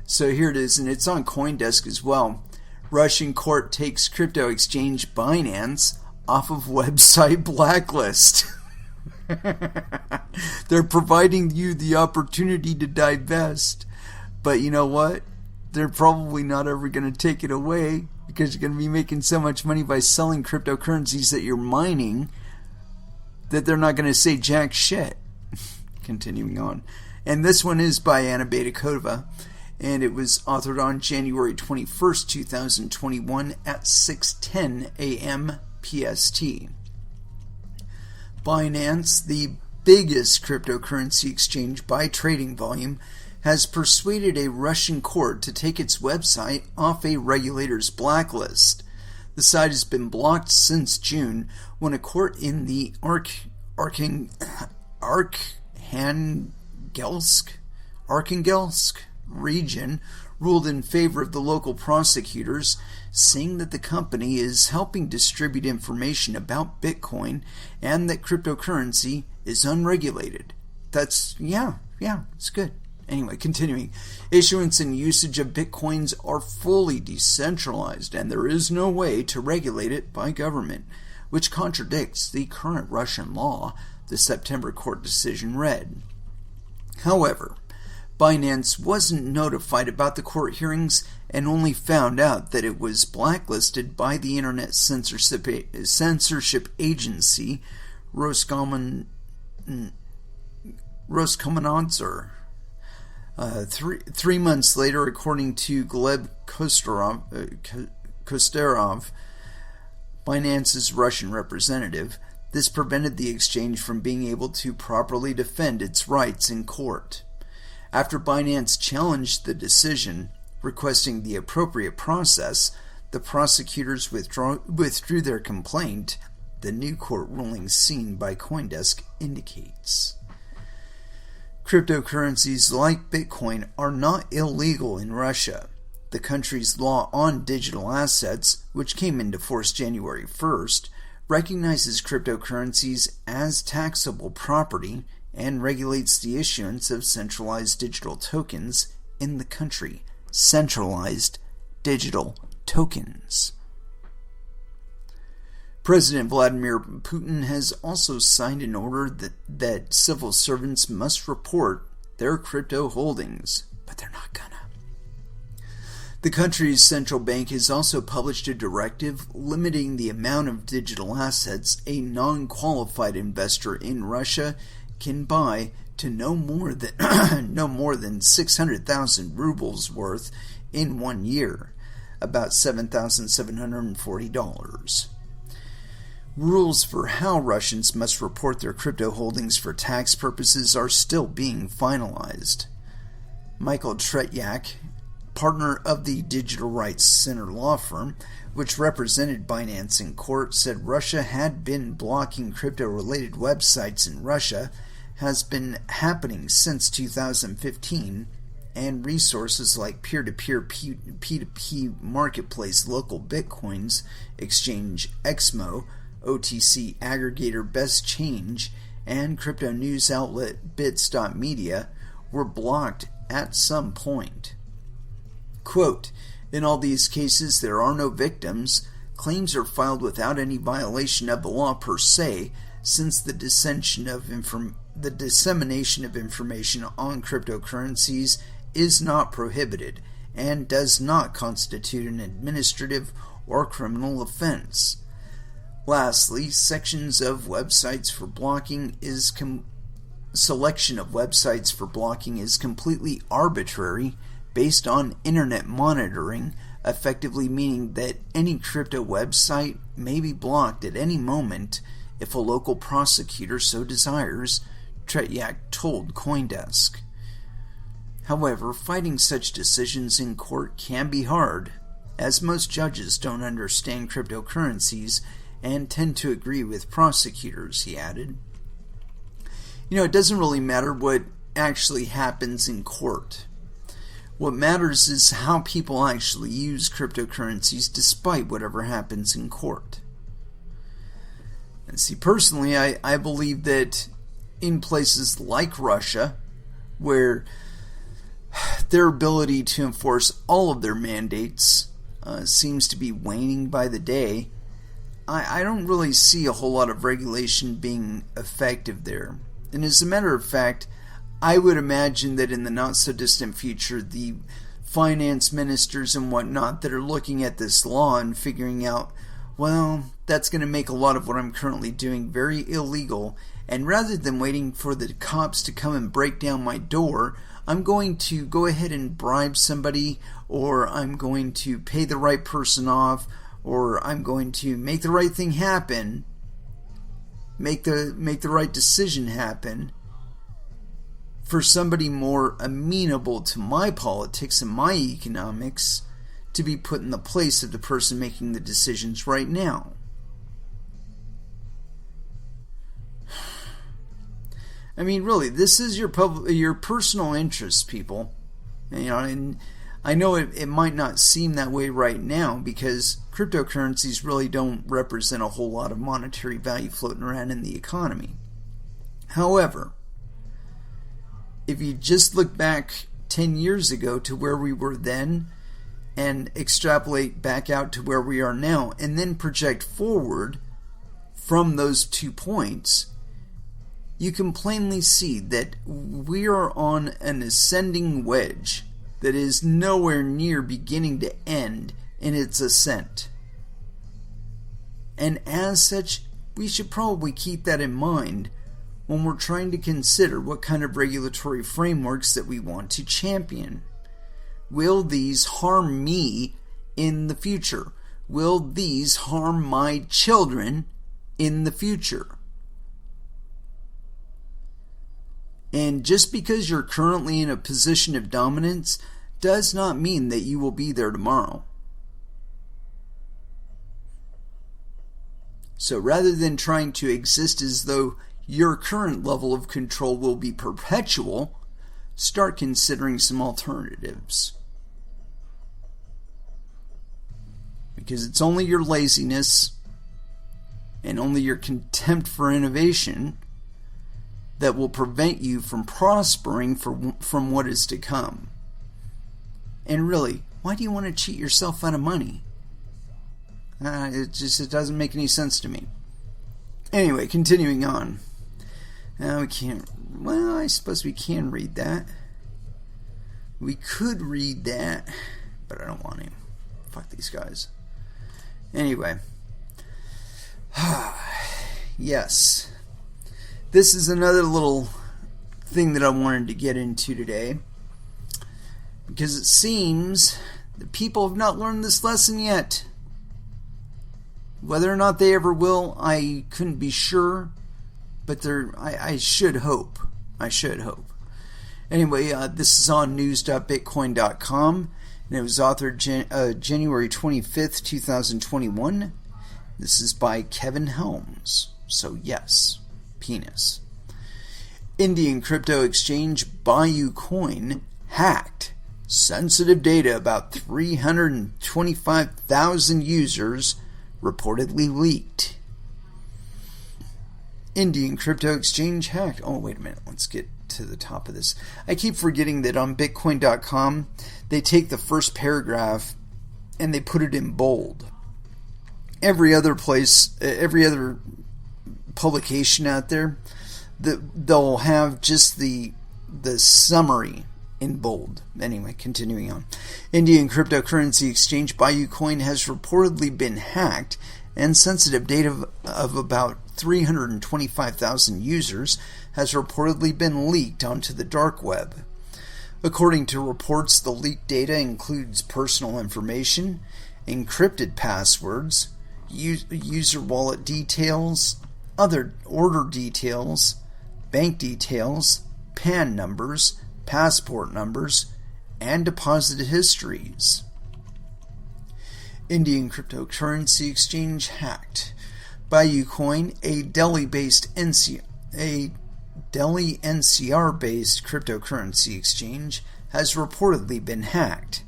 So here it is, and it's on CoinDesk as well. Russian court takes crypto exchange Binance off of website blacklist. They're providing you the opportunity to divest. But you know what? They're probably not ever going to take it away, because you're going to be making so much money by selling cryptocurrencies that you're mining that they're not going to say jack shit. Continuing on. And this one is by Anna Baydakova. And it was authored on January 21st, 2021 at 6:10 a.m. PST. Binance, the biggest cryptocurrency exchange by trading volume, has persuaded a Russian court to take its website off a regulator's blacklist. The site has been blocked since June, when a court in the Arkhangelsk region ruled in favor of the local prosecutors, saying that the company is helping distribute information about Bitcoin and that cryptocurrency is unregulated. That's, yeah, it's good. Anyway, continuing. Issuance and usage of Bitcoins are fully decentralized, and there is no way to regulate it by government, which contradicts the current Russian law, the September court decision read. However, Binance wasn't notified about the court hearings and only found out that it was blacklisted by the Internet censorship agency Roskomnadzor. 3 months later, according to Gleb Kosterov, Binance's Russian representative, this prevented the exchange from being able to properly defend its rights in court. After Binance challenged the decision, requesting the appropriate process, the prosecutors withdrew their complaint, the new court ruling seen by CoinDesk indicates. Cryptocurrencies like Bitcoin are not illegal in Russia. The country's law on digital assets, which came into force January 1st, recognizes cryptocurrencies as taxable property and regulates the issuance of centralized digital tokens in the country. Centralized digital tokens. President Vladimir Putin has also signed an order that civil servants must report their crypto holdings, but they're not gonna. The country's central bank has also published a directive limiting the amount of digital assets a non-qualified investor in Russia can buy to no more than 600,000 rubles worth in 1 year, about $7,740. Rules for how Russians must report their crypto holdings for tax purposes are still being finalized. Michael Tretyak, partner of the Digital Rights Center law firm, which represented Binance in court, said Russia had been blocking crypto-related websites in Russia has been happening since 2015, and resources like peer-to-peer P2P marketplace local bitcoins exchange Exmo, OTC aggregator Best Change, and crypto news outlet bits.media were blocked at some point. Quote, "In all these cases, there are no victims. Claims are filed without any violation of the law per se, since the dissemination of information on cryptocurrencies is not prohibited and does not constitute an administrative or criminal offense. Lastly, selection of websites for blocking is completely arbitrary based on internet monitoring, effectively meaning that any crypto website may be blocked at any moment if a local prosecutor so desires," Tretyak told CoinDesk. However, fighting such decisions in court can be hard, as most judges don't understand cryptocurrencies and tend to agree with prosecutors, he added. It doesn't really matter what actually happens in court. What matters is how people actually use cryptocurrencies despite whatever happens in court. And see, personally, I believe that in places like Russia, where their ability to enforce all of their mandates seems to be waning by the day, I don't really see a whole lot of regulation being effective there. And as a matter of fact, I would imagine that in the not-so-distant future, the finance ministers and whatnot that are looking at this law and figuring out, well, that's going to make a lot of what I'm currently doing very illegal, and rather than waiting for the cops to come and break down my door, I'm going to go ahead and bribe somebody, or I'm going to pay the right person off, or I'm going to make the right thing happen, make the right decision happen for somebody more amenable to my politics and my economics to be put in the place of the person making the decisions right now. I mean, really, this is your personal interest, people. And I know it might not seem that way right now because cryptocurrencies really don't represent a whole lot of monetary value floating around in the economy. However, if you just look back 10 years ago to where we were then and extrapolate back out to where we are now and then project forward from those 2 points, you can plainly see that we are on an ascending wedge that is nowhere near beginning to end in its ascent. And as such, we should probably keep that in mind when we're trying to consider what kind of regulatory frameworks that we want to champion. Will these harm me in the future? Will these harm my children in the future? And just because you're currently in a position of dominance does not mean that you will be there tomorrow. So rather than trying to exist as though your current level of control will be perpetual, start considering some alternatives. Because it's only your laziness and only your contempt for innovation that will prevent you from prospering from what is to come. And really, why do you want to cheat yourself out of money? It doesn't make any sense to me. Anyway, continuing on. Now we can't. Well, I suppose we can read that. We could read that, but I don't want to. Fuck these guys. Anyway. Yes. This is another little thing that I wanted to get into today. Because it seems that people have not learned this lesson yet. Whether or not they ever will, I couldn't be sure. But I should hope. I should hope. Anyway, this is on news.bitcoin.com. And it was authored January 25th, 2021. This is by Kevin Helms. So yes, penis. Indian crypto exchange Bayou Coin hacked. Sensitive data about 325,000 users reportedly leaked. Indian crypto exchange hacked. Oh, wait a minute. Let's get to the top of this. I keep forgetting that on Bitcoin.com, they take the first paragraph and they put it in bold. Every other place, every other publication out there, they'll have just the summary in bold. Anyway, continuing on. Indian cryptocurrency exchange Bayou Coin has reportedly been hacked, and sensitive data of about 325,000 users has reportedly been leaked onto the dark web. According to reports, the leaked data includes personal information, encrypted passwords, user wallet details, other order details, bank details, PAN numbers, passport numbers, and deposit histories. Indian cryptocurrency exchange hacked. Bayou Coin, a Delhi-NCR-based cryptocurrency exchange, has reportedly been hacked.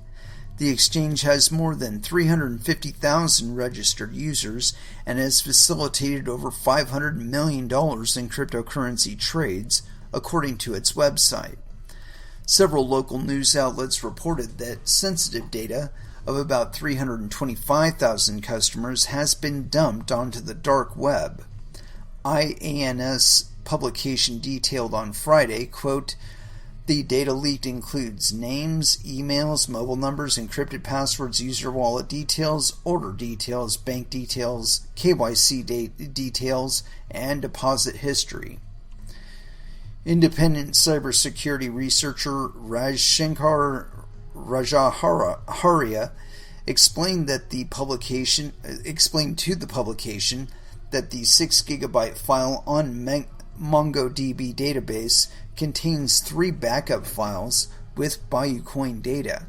The exchange has more than 350,000 registered users and has facilitated over $500 million in cryptocurrency trades, according to its website. Several local news outlets reported that sensitive data of about 325,000 customers has been dumped onto the dark web. IANS publication detailed on Friday, quote, "The data leaked includes names, emails, mobile numbers, encrypted passwords, user wallet details, order details, bank details, KYC details, and deposit history." Independent cybersecurity researcher Rajshankar Rajaharia explained to the publication that the 6 gigabyte file on MongoDB database contains 3 backup files with Bayou Coin data.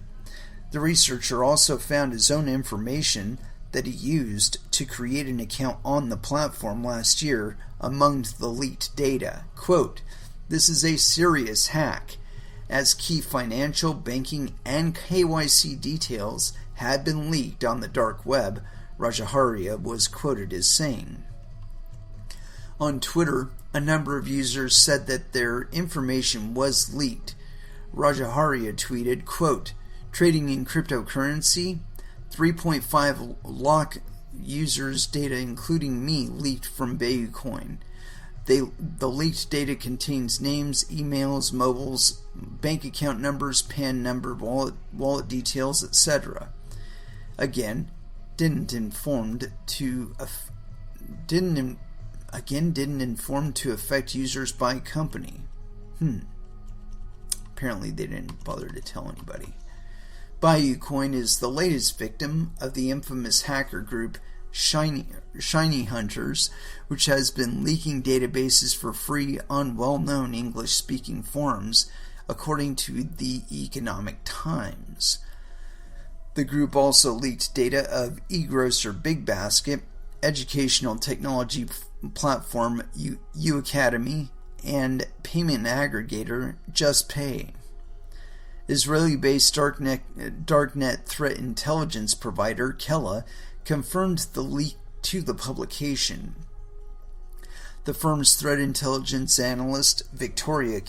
The researcher also found his own information that he used to create an account on the platform last year among the leaked data. Quote, "This is a serious hack, as key financial, banking, and KYC details had been leaked on the dark web," Rajaharia was quoted as saying. On Twitter, a number of users said that their information was leaked. Rajaharia tweeted, quote, "Trading in cryptocurrency, 3.5 lakh users' data, including me, leaked from Bayou Coin. The leaked data contains names, emails, mobiles, bank account numbers, PAN number, wallet details, etc. Again, didn't inform to affect users by company. Apparently they didn't bother to tell anybody. Bayou Coin is the latest victim of the infamous hacker group Shiny Hunters, which has been leaking databases for free on well-known English-speaking forums, according to the Economic Times. The group also leaked data of e-grocer Big Basket, educational technology platform U-Academy, and payment aggregator JustPay. Israeli-based darknet threat intelligence provider Kela confirmed the leak to the publication. The firm's threat intelligence analyst Victoria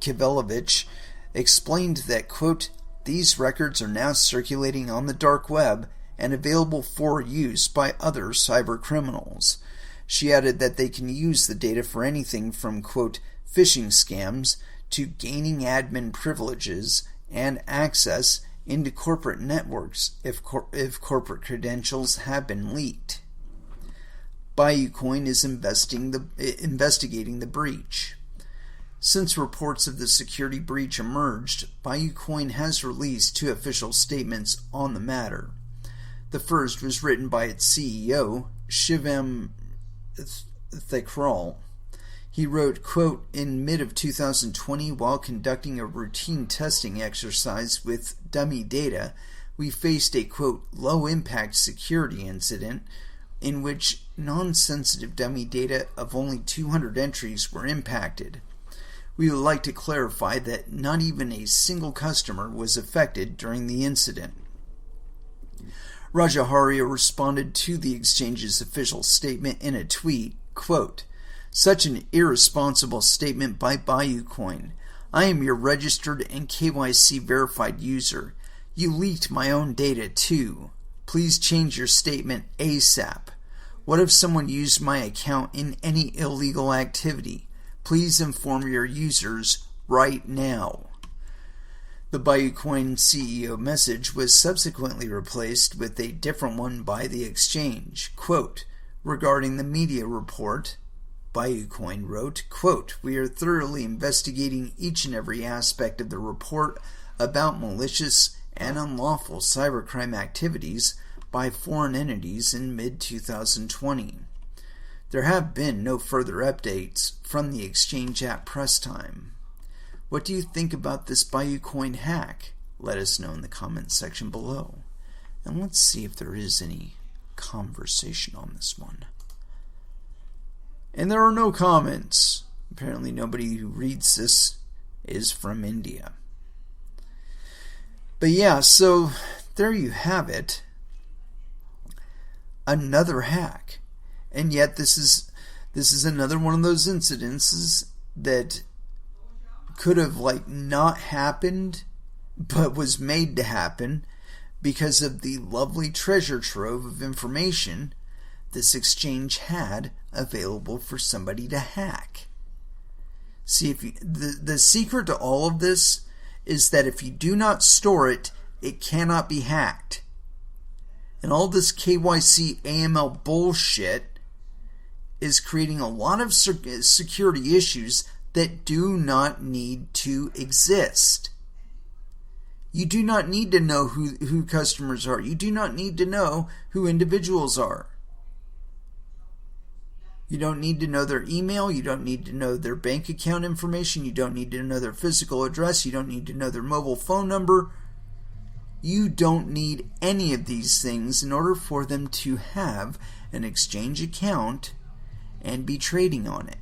Kivelovich explained that, quote, "These records are now circulating on the dark web and available for use by other cyber criminals." She added that they can use the data for anything from, quote, "phishing scams to gaining admin privileges and access into corporate networks if corporate credentials have been leaked." Bayou Coin is investigating the breach. Since reports of the security breach emerged, Bayou Coin has released 2 official statements on the matter. The first was written by its CEO, Shivam Thakral. He wrote, quote, "In mid-2020, while conducting a routine testing exercise with dummy data, we faced a, quote, low-impact security incident in which non-sensitive dummy data of only 200 entries were impacted. We would like to clarify that not even a single customer was affected during the incident. Rajaharia responded to the exchange's official statement in a tweet, quote, "Such an irresponsible statement by BayouCoin. I am your registered and KYC verified user. You leaked my own data too. Please change your statement ASAP. What if someone used my account in any illegal activity? Please inform your users right now." The BayouCoin CEO message was subsequently replaced with a different one by the exchange. Quote, regarding the media report, BayouCoin wrote, quote, "We are thoroughly investigating each and every aspect of the report about malicious and unlawful cybercrime activities by foreign entities in mid-2020. There have been no further updates from the exchange at press time. What do you think about this BayouCoin hack? Let us know in the comments section below. And let's see if there is any conversation on this one. And there are no comments. Apparently nobody who reads this is from India. But yeah, so there you have it. Another hack. And yet this is another one of those incidences that could have not happened, but was made to happen because of the lovely treasure trove of information this exchange had available for somebody to hack. See, if you, the secret to all of this is that if you do not store it, it cannot be hacked. And all this KYC AML bullshit is creating a lot of security issues that do not need to exist. You do not need to know who customers are. You do not need to know who individuals are. You don't need to know their email. You don't need to know their bank account information. You don't need to know their physical address. You don't need to know their mobile phone number. You don't need any of these things in order for them to have an exchange account and be trading on it.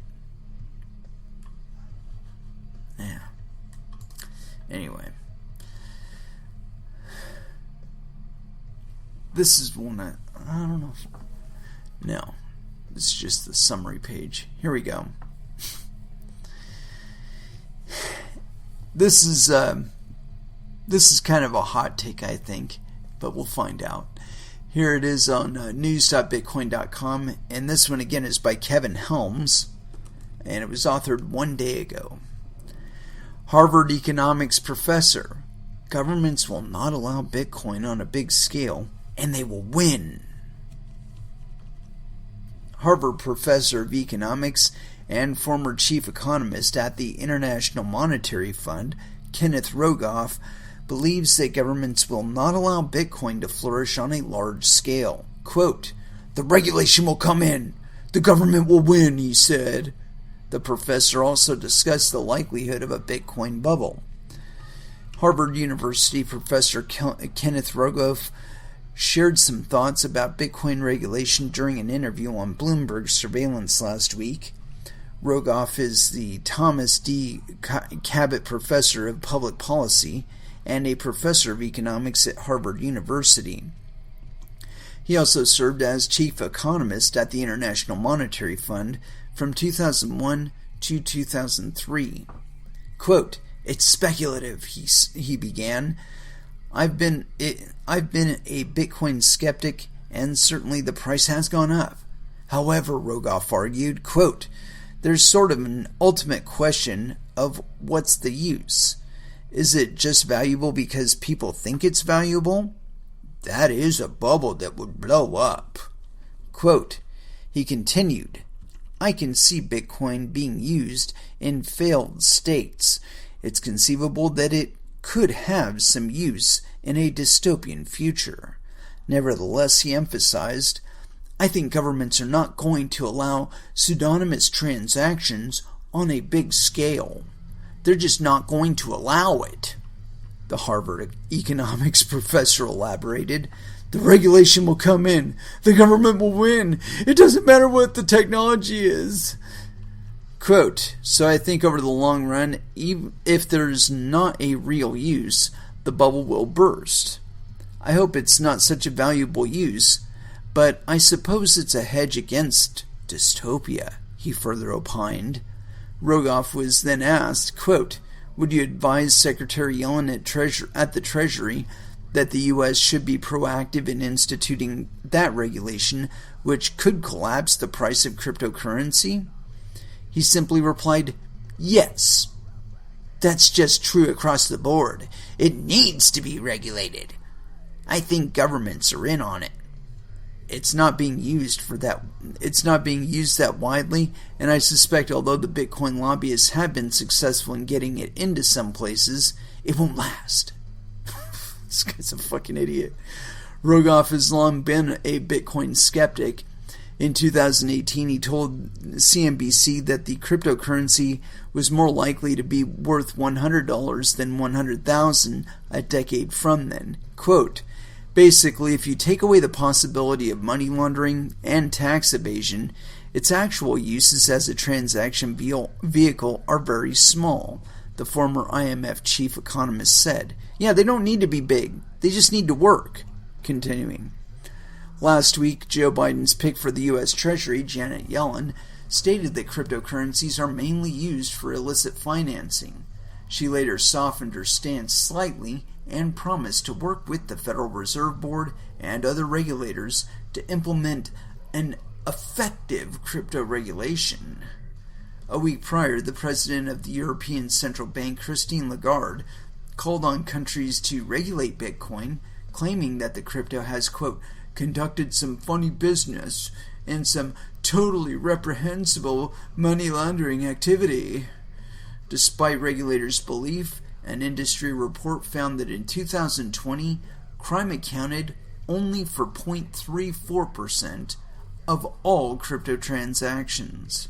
Yeah. Anyway. This is one I don't know. No. It's just the summary page. Here we go. This is kind of a hot take, I think, but we'll find out. Here it is on news.bitcoin.com, and this one again is by Kevin Helms, and it was authored 1 day ago. Harvard economics professor: governments will not allow Bitcoin on a big scale, and they will win. Harvard professor of economics and former chief economist at the International Monetary Fund, Kenneth Rogoff, believes that governments will not allow Bitcoin to flourish on a large scale. Quote, "The regulation will come in. The government will win," he said. The professor also discussed the likelihood of a Bitcoin bubble. Harvard University professor Kenneth Rogoff shared some thoughts about Bitcoin regulation during an interview on Bloomberg Surveillance last week. Rogoff is the Thomas D. Cabot Professor of Public Policy and a professor of economics at Harvard University. He also served as chief economist at the International Monetary Fund from 2001 to 2003. Quote, "It's speculative," he began. I've been a Bitcoin skeptic, and certainly the price has gone up. However, Rogoff argued, quote, "There's sort of an ultimate question of what's the use. Is it just valuable because people think it's valuable? That is a bubble that would blow up." Quote, he continued, "I can see Bitcoin being used in failed states. It's conceivable that it could have some use in a dystopian future. Nevertheless," he emphasized, "I think governments are not going to allow pseudonymous transactions on a big scale. They're just not going to allow it." The Harvard economics professor elaborated, "The regulation will come in. The government will win. It doesn't matter what the technology is." Quote, so I think over the long run, even if there's not a real use, the bubble will burst. I hope it's not such a valuable use, but I suppose it's a hedge against dystopia, he further opined. Rogoff was then asked, quote, would you advise Secretary Yellen at the Treasury that the U.S. should be proactive in instituting that regulation, which could collapse the price of cryptocurrency? He simply replied, yes. That's just true across the board. It needs to be regulated. I think governments are in on it. It's not being used that widely, and I suspect although the Bitcoin lobbyists have been successful in getting it into some places, it won't last. This guy's a fucking idiot. Rogoff has long been a Bitcoin skeptic. In 2018, he told CNBC that the cryptocurrency was more likely to be worth $100 than $100,000 a decade from then. Quote, basically, if you take away the possibility of money laundering and tax evasion, its actual uses as a transaction vehicle are very small, the former IMF chief economist said. Yeah, they don't need to be big. They just need to work. Continuing. Last week, Joe Biden's pick for the U.S. Treasury, Janet Yellen, stated that cryptocurrencies are mainly used for illicit financing. She later softened her stance slightly and promised to work with the Federal Reserve Board and other regulators to implement an effective crypto regulation. A week prior, the president of the European Central Bank, Christine Lagarde, called on countries to regulate Bitcoin, claiming that the crypto has, quote, conducted some funny business and some totally reprehensible money laundering activity. Despite regulators' belief, an industry report found that in 2020, crime accounted only for 0.34% of all crypto transactions.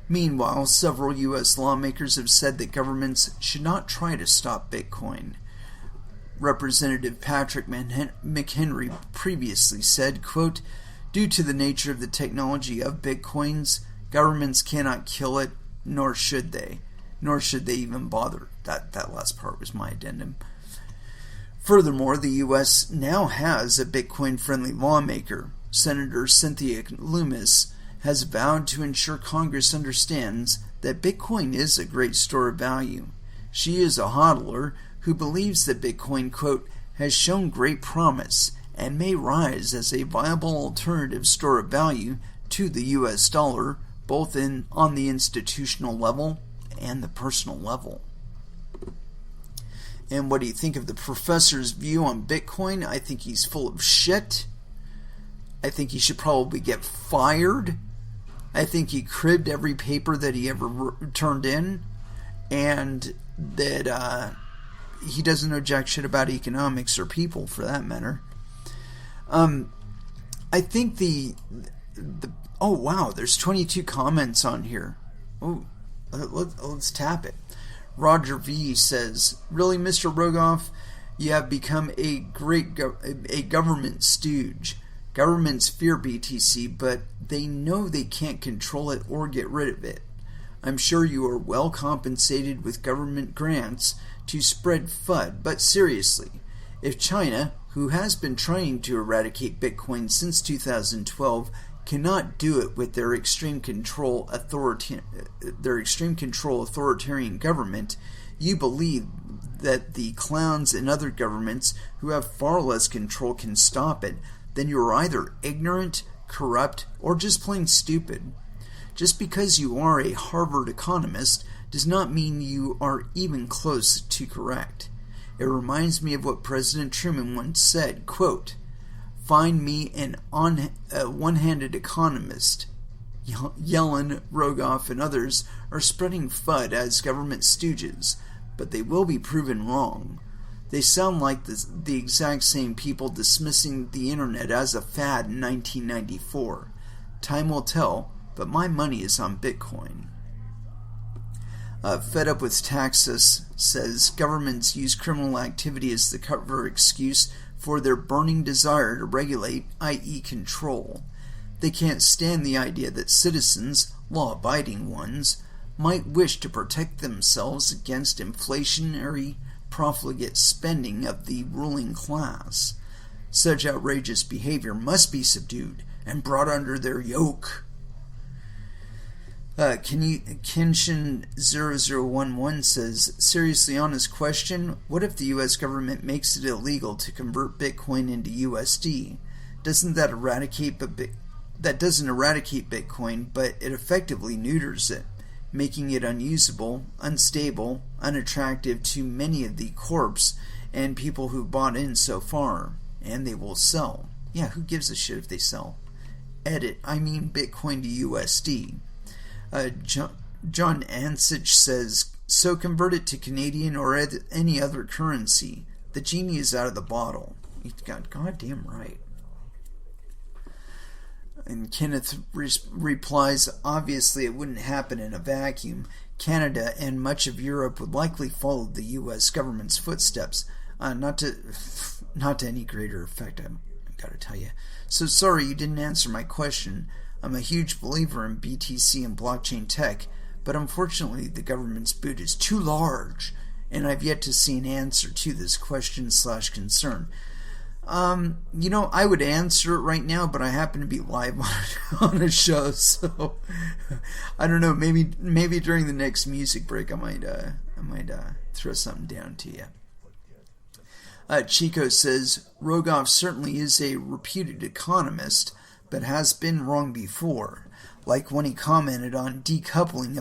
Meanwhile, several U.S. lawmakers have said that governments should not try to stop Bitcoin. Representative Patrick McHenry previously said, quote, due to the nature of the technology of Bitcoins, governments cannot kill it, nor should they even bother. That last part was my addendum. Furthermore, the U.S. now has a Bitcoin-friendly lawmaker. Senator Cynthia Lummis has vowed to ensure Congress understands that Bitcoin is a great store of value. She is a hodler who believes that Bitcoin, quote, has shown great promise and may rise as a viable alternative store of value to the U.S. dollar, both on the institutional level and the personal level. And what do you think of the professor's view on Bitcoin? I think he's full of shit. I think he should probably get fired. I think he cribbed every paper that he ever turned in, and that he doesn't know jack shit about economics or people, for that matter. I think the oh wow, there's 22 comments on here. Oh, let's tap it. Roger V says, really, Mr. Rogoff, you have become a government stooge. Governments fear BTC, but they know they can't control it or get rid of it. I'm sure you are well compensated with government grants to spread FUD, but seriously, if China, who has been trying to eradicate Bitcoin since 2012, cannot do it with their extreme control authoritarian government, you believe that the clowns and other governments who have far less control can stop it, then you are either ignorant, corrupt, or just plain stupid. Just because you are a Harvard economist does not mean you are even close to correct. It reminds me of what President Truman once said, quote, find me an one-handed economist. Yellen, Rogoff, and others are spreading FUD as government stooges, but they will be proven wrong. They sound like the exact same people dismissing the internet as a fad in 1994. Time will tell, but my money is on Bitcoin. Fed Up with Taxes says governments use criminal activity as the cover excuse for their burning desire to regulate, i.e. control. They can't stand the idea that citizens, law-abiding ones, might wish to protect themselves against inflationary profligate spending of the ruling class. Such outrageous behavior must be subdued and brought under their yoke. Kenshin0011 says, seriously honest question, what if the U.S. government makes it illegal to convert Bitcoin into USD? Doesn't that that doesn't eradicate Bitcoin, but it effectively neuters it, making it unusable, unstable, unattractive to many of the corps and people who bought in so far, and they will sell. Yeah, who gives a shit if they sell? I mean Bitcoin to USD. John Ansich says, so convert it to Canadian or any other currency. The genie is out of the bottle. He's got goddamn right. And Kenneth replies, obviously it wouldn't happen in a vacuum. Canada and much of Europe would likely follow the U.S. government's footsteps. Not to any greater effect, I've got to tell you. So sorry you didn't answer my question. I'm a huge believer in BTC and blockchain tech, but unfortunately the government's boot is too large, and I've yet to see an answer to this question/concern. I would answer it right now, but I happen to be live on a show, so I don't know. Maybe during the next music break, I might throw something down to you. Chico says Rogoff certainly is a reputed economist, but has been wrong before, like when he commented on decoupling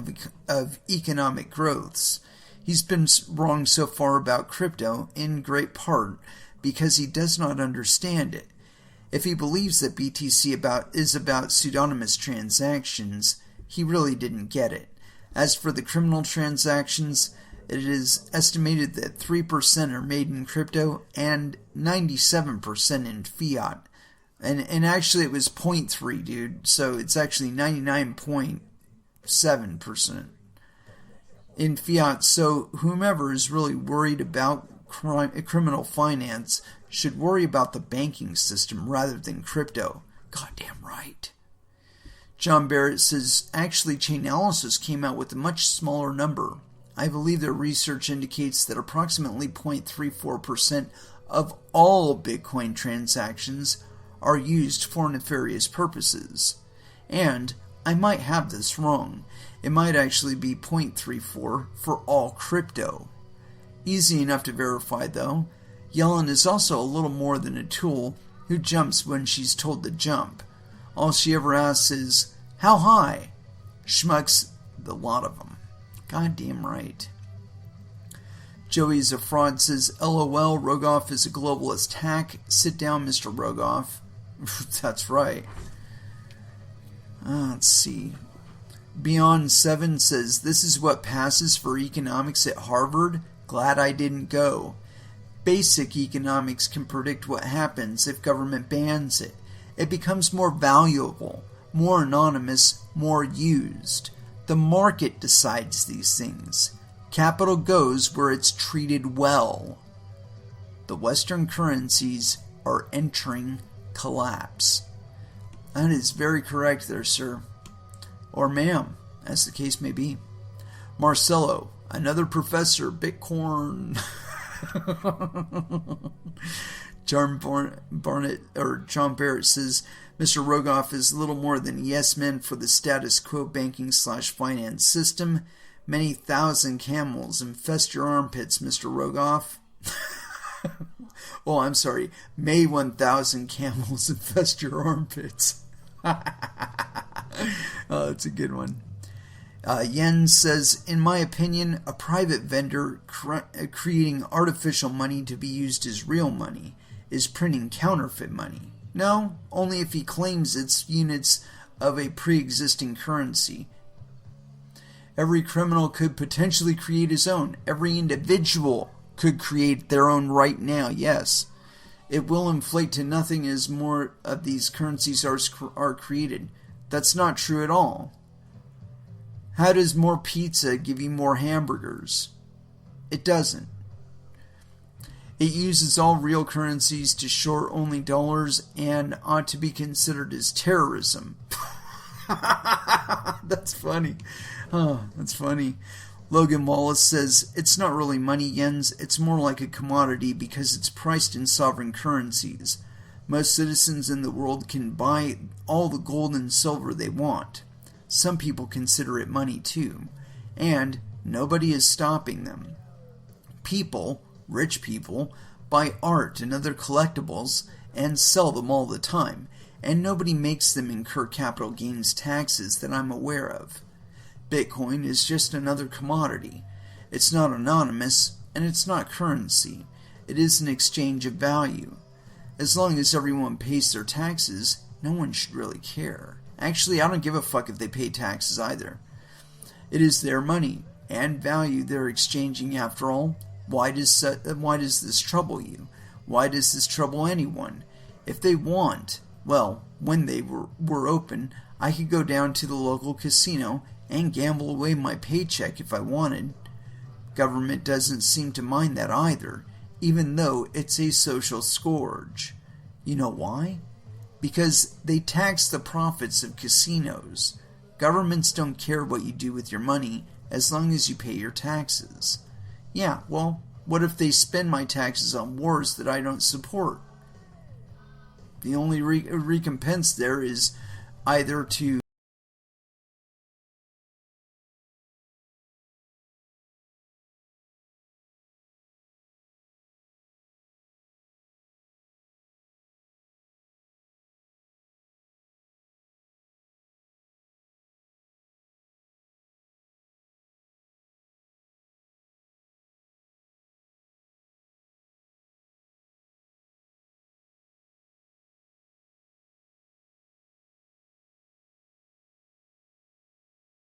of economic growths. He's been wrong so far about crypto, in great part because he does not understand it. If he believes that BTC is about pseudonymous transactions, he really didn't get it. As for the criminal transactions, it is estimated that 3% are made in crypto and 97% in fiat. And actually it was 0.3, dude, so it's actually 99.7% in fiat. So whomever is really worried about criminal finance should worry about the banking system rather than crypto. Goddamn right. John Barrett says, actually Chainalysis came out with a much smaller number. I believe their research indicates that approximately 0.34% of all Bitcoin transactions are used for nefarious purposes. And I might have this wrong. It might actually be 0.34 for all crypto. Easy enough to verify, though. Yellen is also a little more than a tool who jumps when she's told to jump. All she ever asks is, how high? Schmucks, the lot of them. Goddamn right. Joey's a fraud says, LOL, Rogoff is a globalist hack. Sit down, Mr. Rogoff. That's right. Let's see. Beyond 7 says, this is what passes for economics at Harvard. Glad I didn't go. Basic economics can predict what happens if government bans it. It becomes more valuable, more anonymous, more used. The market decides these things. Capital goes where it's treated well. The Western currencies are entering collapse. That is very correct there, sir. Or ma'am, as the case may be. Marcelo, another professor, Bitcoin. John Barrett says, Mr. Rogoff is little more than a yes man for the status quo banking/finance system. Many thousand camels infest your armpits, Mr. Rogoff. Oh, I'm sorry. May 1,000 camels infest your armpits. Oh, that's a good one. Yen says, in my opinion, a private vendor creating artificial money to be used as real money is printing counterfeit money. No, only if he claims it's units of a pre-existing currency. Every criminal could potentially create his own. Every individual could create their own right now, yes. It will inflate to nothing as more of these currencies are created. That's not true at all. How does more pizza give you more hamburgers? It doesn't. It uses all real currencies to short only dollars and ought to be considered as terrorism. That's funny. Oh, that's funny. Logan Wallace says, it's not really money, yens, it's more like a commodity because it's priced in sovereign currencies. Most citizens in the world can buy all the gold and silver they want. Some people consider it money too, and nobody is stopping them. People, rich people, buy art and other collectibles and sell them all the time, and nobody makes them incur capital gains taxes that I'm aware of. Bitcoin is just another commodity. It's not anonymous, and it's not currency. It is an exchange of value. As long as everyone pays their taxes, no one should really care. Actually, I don't give a fuck if they pay taxes either. It is their money and value they're exchanging after all. Why does this trouble you? Why does this trouble anyone? If they want, well, when they were open, I could go down to the local casino and gamble away my paycheck if I wanted. Government doesn't seem to mind that either, even though it's a social scourge. You know why? Because they tax the profits of casinos. Governments don't care what you do with your money as long as you pay your taxes. Yeah, well, what if they spend my taxes on wars that I don't support? The only recompense there is either to